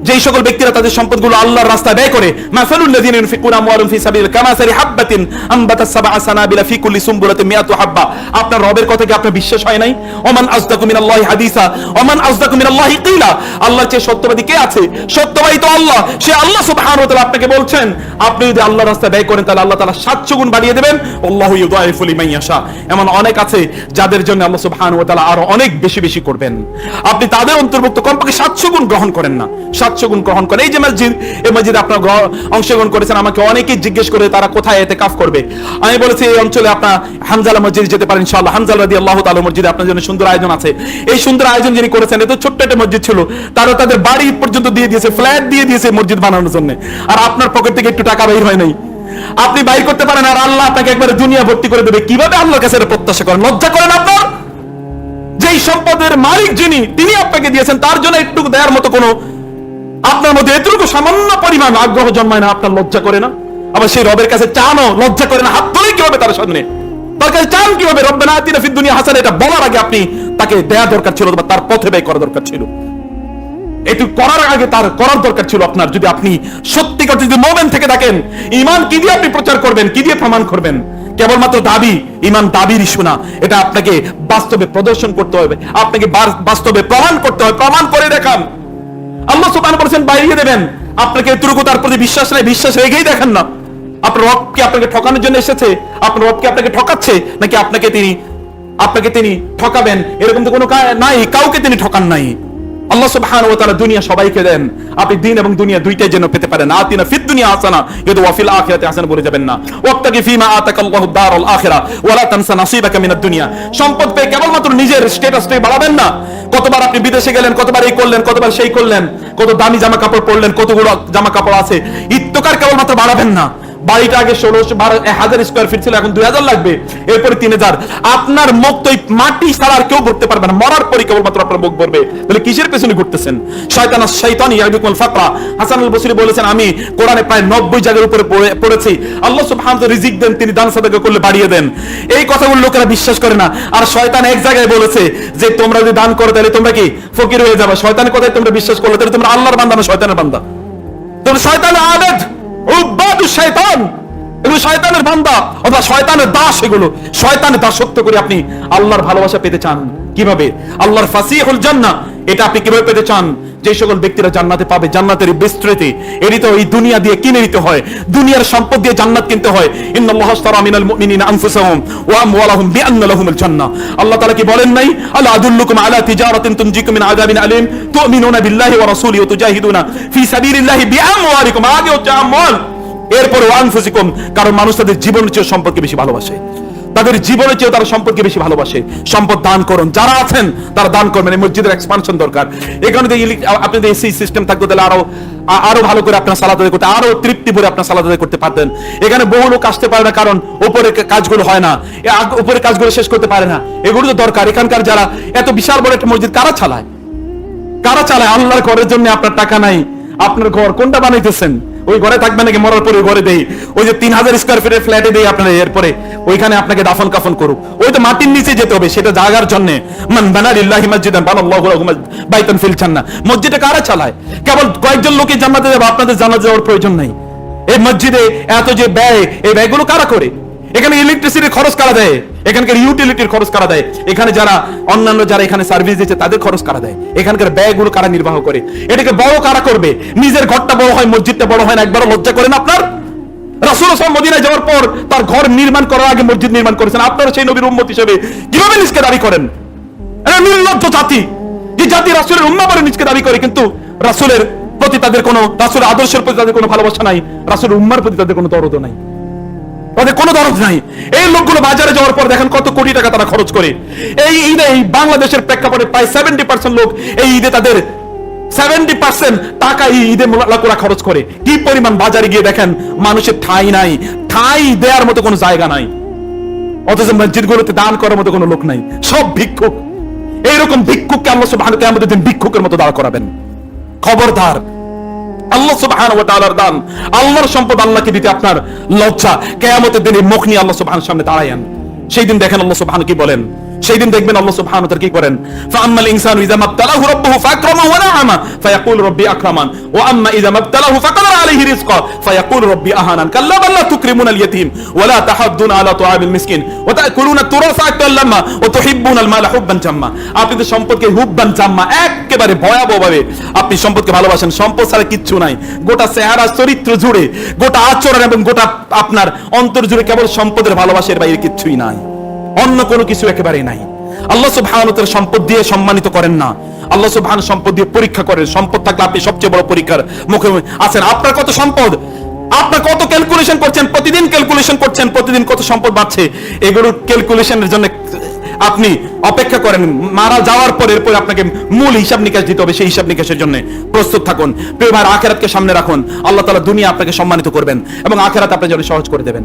যেই সকল ব্যক্তিরা তাদের সম্পদগুলো আল্লাহর রাস্তায় ব্যয় করে, মাসালুল লাযিনা ইউনফিকুনা আমওয়ালাহুম ফি সাবিলিল্লাহ কামাসালি হাববাতিন আনবাতাস সাবআ সানাবিলা ফি কুল্লি সুমবুলাতিন মিআতু হাব্বা। আপনার রবের কথা কি আপনার বিশ্বাস হয় নাই? ওমান আযদাকু মিনাল্লাহি হাদিসা ওমান আযদাকু মিনাল্লাহি কিলা। আল্লাহর চেয়ে সত্যবাদী কে আছে? সত্যবাদী তো আল্লাহ। সে আল্লাহ সুবহানাহু ওয়া তাআলা আপনাকে বলছেন, আপনি যদি আল্লাহর রাস্তায় ব্যয় করেন তাহলে আল্লাহ তাআলা 700 গুণ বাড়িয়ে দেবেন। আল্লাহু ইউদাইফু লিমান ইয়াশা। এমন অনেক আছে যাদের জন্য আল্লাহ সুবহানাহু ওয়া তাআলা আরো অনেক বেশি বেশি করবেন। আপনি তাদের অন্তর্ভুক্ত কমপক্ষে 700 গুণ গ্রহণ করেন না, 700 গুণ গ্রহণ করেন। এই যে মসজিদ, এই মসজিদে আপনারা অংশগ্রহণ করেছেন, আমাকে অনেকেই জিজ্ঞেস করে তারা কোথায় ইতিকাফ করবে। আমি বলেছি এই অঞ্চলে আপনার হামজালা মসজিদ যেতে পারেন ইনশাআল্লাহ। হামজালা রাদিয়াল্লাহু তাআলা মসজিদে আপনার জন্য সুন্দর আয়োজন আছে। এই সুন্দর আয়োজন যিনি করেছেন, এত ছোট্ট একটা মসজিদ ছিল, তারা তাদের বাড়ি পর্যন্ত দিয়ে দিয়েছে, ফ্ল্যাট দিয়ে দিয়েছে মসজিদ বানানোর জন্য। আর আপনার পকেট থেকে একটু টাকা বের হয় নাই, আপনি বাইর করতে পারেন, আর আল্লাহ আপনাকে একবারে দুনিয়া ভর্তি করে দেবে। কিভাবে আল্লাহর কাছে এটা প্রত্যাশা করেন? লজ্জা করেন আপনার? যেই সম্পদের মালিক যিনি, তিনি আপনাকে দিয়েছেন, তার জন্য একটু দেওয়ার মতো কোনো আপনার মধ্যে এতটুকু সামান্য পরিমাণ আগ্রহ জন্মায় না? আপনার লজ্জা করে না? আবার সেই রবের কাছে চানও লজ্জা করে না? হাত ধরে কিভাবে তার সামনে তার কাছে চান কিভাবে? রব্বানা আতিনা ফিদ দুনিয়া হাসানা, এটা বলার আগে আপনি তাকে দেয়া দরকার ছিল, বা তার পথে ব্যয় করা দরকার ছিল। এটু করার আগে তার করার দরকার ছিল আপনার। যদি আপনি সত্যিকার যদি মুমিন থেকে থাকেন, ঈমান কি দিয়ে আপনি প্রচার করবেন, কি দিয়ে প্রমাণ করবেন? কেবলমাত্র দাবি, ইমান দাবির ইস্যু না, এটা আপনাকে বাস্তবে প্রদর্শন করতে হবে, আপনাকে বাস্তবে প্রমাণ করতে হবে। প্রমাণ করে দেখান। আল্লাহ সুবহানাহু বলেছেন বাড়িয়ে দেবেন। আপনাকে এতটুকু তার প্রতি বিশ্বাস নেই, বিশ্বাস রেখেই দেখেন না। আপনার রব কি আপনাকে ঠকানোর জন্য এসেছে? আপনার রব কি আপনাকে ঠকাচ্ছে, নাকি আপনাকে তিনি ঠকাবেন? এরকম তো কোনো নাই, কাউকে তিনি ঠকান নাই। আল্লাহ সুবহানাহু ওয়া তাআলা দুনিয়া সবাইকে দেন, আপনি দিন এবং দুনিয়া দুইটাই যেন পেতে পারেন। আতিনা ফিদ দুনিয়া হাসানা ওয়া ফিল আখিরাতি হাসানা বলে যাবেন না। ওয়াবতাগি ফিমা আতাকাল্লাহু দারুল আখিরা ওয়া লা তানসা নাসিবাকা মিনাদ দুনিয়া। সম্পদ পেয়ে কেবলমাত্র নিজের স্ট্যাটাসটাই বাড়াবেন না। কতবার আপনি বিদেশে গেলেন, কতবার এই করলেন, কতবার সেই করলেন, কত দামি জামা কাপড় পরলেন, কতগুলো জামা কাপড় আছে, ইত্তকার কেবলমাত্র বাড়াবেন না। বাড়িটা আগে 1000 স্কয়ার ফিট ছিল, এখন 2000 লাগবে, এরপরে 3000। আপনার মুখ তো মাটি ছাড়া আর কেউ ভরতে পারবে না, মরার পরে কেবলমাত্র আপনার মুখ ভরবে। তাহলে কিসের পেছনে ঘুরতেছেন? শয়তান ইয়াইদুকুল ফাকরা। হাসান আল বসরি বলেছেন, আমি কোরআনে প্রায় 90 জায়গার উপরে পড়েছি আল্লাহ সুবহানাহু ওয়া তাআলা রিজিক দেন, তিনি দান সাদাকা করলে বাড়িয়ে দেন। এই কথাগুলো লোকেরা বিশ্বাস করে না। আর শয়তান এক জায়গায় বলেছে যে তোমরা যদি দান করো তাহলে তোমরা কি ফকির হয়ে যাবে। শয়তানের কথাই তোমরা বিশ্বাস করলে, তাহলে তোমরা আল্লাহর বান্দা না শয়তানের বান্দা? তোমরা শয়তানের আবেদ, উবাদু শয়তান, এগুলো শয়তানের বান্দা অথবা শয়তানের দাস। এগুলো শয়তানের দাসত্ব করে আপনি আল্লাহর ভালোবাসা পেতে চান কিভাবে? আল্লাহর ফাসিহুল জান্নাহ, এটা আপনি কিভাবে পেতে চান? যে সকল ব্যক্তিরা জান্নাতে পাবে, জান্নাতের বিস্তৃতি এটি তো এই দুনিয়া দিয়ে কিনে নিতে হয়, দুনিয়ার সম্পদ দিয়ে জান্নাত কিনতে হয়। ইন্নাল্লাহা আশতারা মিনাল মুমিনিনা আনফুসাহুম ওয়া আমওয়ালাহুম বিআন্না লাহুমুল জান্নাহ। আল্লাহ তাআলা কি বলেন নাই, আলা আদুল্লুকুম আলা তিজারাতিন তুনজিকুম মিন আযাবিন আলিম তুমিনুনা বিল্লাহি ওয়া রাসূলিহি ওয়া তুজাহিদুনা ফি সাবিলিল্লাহি বিআমওয়ালিকুম। আগে হচ্ছে আমওয়াল, এরপরে ওয়ানফুসিকুম। কারণ মানুষ তাদের জীবনের চেয়ে সম্পদকে বেশি ভালোবাসে, তাদের জীবনের চেয়ে তারা সম্পদকে বেশি ভালোবাসে। সম্পদ দান করুন, যারা আছেন তারা দান করবেন। এই মসজিদের এক্সপানশন দরকার। এখানে আপনি যদি এসি সিস্টেম থাকতো তাহলে আরো ভালো করে আপনার সালাত আদায় করতে, আরো তৃপ্তি ভরে আপনার সালাত আদায় করতে পারতেন। এখানে বহু লোক আসতে পারে না, কারণ উপরে কাজগুলো হয় না, উপরে কাজগুলো শেষ করতে পারে না। এগুলো তো দরকার। এখানকার যারা এত বিশাল বড় একটা মসজিদ কারা চালায়? আল্লাহর ঘরের জন্য আপনার টাকা নাই। আপনার ঘর কোনটা বানাইতেছেন? ওই ঘরে থাকবেন নাকি মরার পরে ঘরে দেই? ওই যে 3000 স্কয়ার ফিটের ফ্ল্যাটে দেই আপনার, এরপরে ওইখানে আপনাকে দাফন কাফন করুক। ওই তো মাটির নিচে যেতে হবে, সেটা জায়গার জন্য। মান বানা লিল্লাহি মাসজিদান বানাল্লাহু লাহু বাইতান ফিল জান্নাহ। মসজিদটা কারা চালায়? কেবল কয়েকজন লোকই জান্নাতে যাবে, আপনাদের জান্নাতে যাওয়ার প্রয়োজন নাই। এই মসজিদে এত যে ব্যয়, এই ব্যয়গুলো কারা করে? এখানে ইলেকট্রিসিটির খরচ কারা দেয়? এখানকার ইউটিলিটির খরচ কারা দেয়? এখানে যারা অন্যান্য যারা এখানে সার্ভিস দিচ্ছে তাদের খরচ কারা দেয়? এখানকার ব্যয়গুলো কারা নির্বাহ করে? এটাকে বড় কারা করবে? নিজের ঘরটা বড় হয়, মসজিদটা বড় হয় না? একবারও লজ্জা করেন আপনার? রাসূল সাল্লাল্লাহু আলাইহি ওয়াসাল্লাম মদিনায় যাওয়ার পর তার ঘর নির্মাণ করার আগে মসজিদ নির্মাণ করেছেন। আপনারা সেই নবীর উম্মত হিসেবে কিভাবে নিজকে দাবি করেন? এটা নির্লজ্জ জাতি, যে জাতি রাসূলের উম্মাহ বলে নিজকে দাবি করে, কিন্তু রাসূলের প্রতি তাদের কোনো, রাসূলের আদর্শের প্রতি তাদের কোনো ভালোবাসা নাই, রাসূলের উম্মাহর প্রতি তাদের কোনো দরদ নাই, তাদের কোনো দরদ নাই। এই লোকগুলো বাজারে যাওয়ার পর দেখেন কত কোটি টাকা তারা খরচ করে। এই ঈদে বাংলাদেশের প্রেক্ষাপটে প্রায় 70% লোক এই ঈদে তাদের 70% টাকা এই ঈদে মোলাকুলা খরচ করে। কি পরিমাণ বাজারে গিয়ে দেখেন মানুষের ঠাঁই নাই, ঠাঁই দেওয়ার মতো কোনো জায়গা নাই। অথচ মসজিদগুলোতে দান করার মতো কোনো লোক নাই, সব ভিক্ষুক। এইরকম ভিক্ষুককে আল্লাহ সুবহানাহু ওয়া তাআলা কিয়ামতের দিন ভিক্ষুকের মতো দাঁড় করাবেন। খবরদার, আল্লাহ সুবহানাহু ওয়া তাআলার দান, আল্লাহর সম্পদ আল্লাহকে দিতে আপনার লজ্জা। কিয়ামতের দিনে মুখ নিয়ে আল্লাহ সুবহানাহুর সামনে দাঁড়ায়েন। সেই দিন দেখেন আল্লাহ সুবহানাহু কি বলেন। সেই দিন দেখবেন আল্লাহ সুবহানাহু ওয়া তাআলা কি করেন। ফাআম্মাল ইনসানু ইযা মাবতালাহু রাব্বুহু ফাআকরামাহু ওয়া না'আমা ফায়াকুলু রাব্বি আকরামান ওয়া আম্মা ইযা মাবতালাহু ফাকাদারা আলাইহি রিজকা ফায়াকুলু রাব্বি আহানান কাল্লা বাল লা তুকরিমুনাল ইয়াতীম ওয়া লা তাহাদ্দুনা আলা তুআমিল মিসকিন ওয়া তা'কুলুনা তুরাসা আকাল লাম্মা ওয়া তুহিব্বুনাল মালা হুব্বান জাম্মা। আপনি তো সম্পদকে হুব্বান জাম্মা, একেবারে ভয়াবহভাবে আপনি সম্পদকে ভালোবাসেন। সম্পদ ছাড়া কিচ্ছু নাই। গোটা চেহারা চরিত্র জুড়ে, গোটা আচরণ এবং গোটা আপনার অন্তর জুড়ে কেবল সম্পদের ভালোবাসার বাইরে কিচ্ছুই নাই, অন্য কোনো কিছু একেবারেই নাই। আল্লাহ সুবহানাহু ওয়া তাআলা সম্পদ দিয়ে সম্মানিত করেন না, আল্লাহ সুবহানাহু সম্পদ দিয়ে পরীক্ষা করেন। সম্পদ থাকলে আপনি সবচেয়ে বড় পরীক্ষার মুখে আছেন। আপনার কত সম্পদ, আপনার কত ক্যালকুলেশন করছেন, প্রতিদিন ক্যালকুলেশন করছেন, প্রতিদিন কত সম্পদ বাড়ছে, এগুলোর ক্যালকুলেশনের জন্য আপনি অপেক্ষা করেন। মারা যাওয়ার পর এরপর আপনাকে মূল হিসাব নিকাশ দিতে হবে। সেই হিসাব নিকাশের জন্য প্রস্তুত থাকুন। প্রিয় ভাই, আখিরাতকে সামনে রাখুন। আল্লাহ তাআলা দুনিয়া আপনাকে সম্মানিত করবেন এবং আখিরাত আপনার জন্য সহজ করে দেবেন।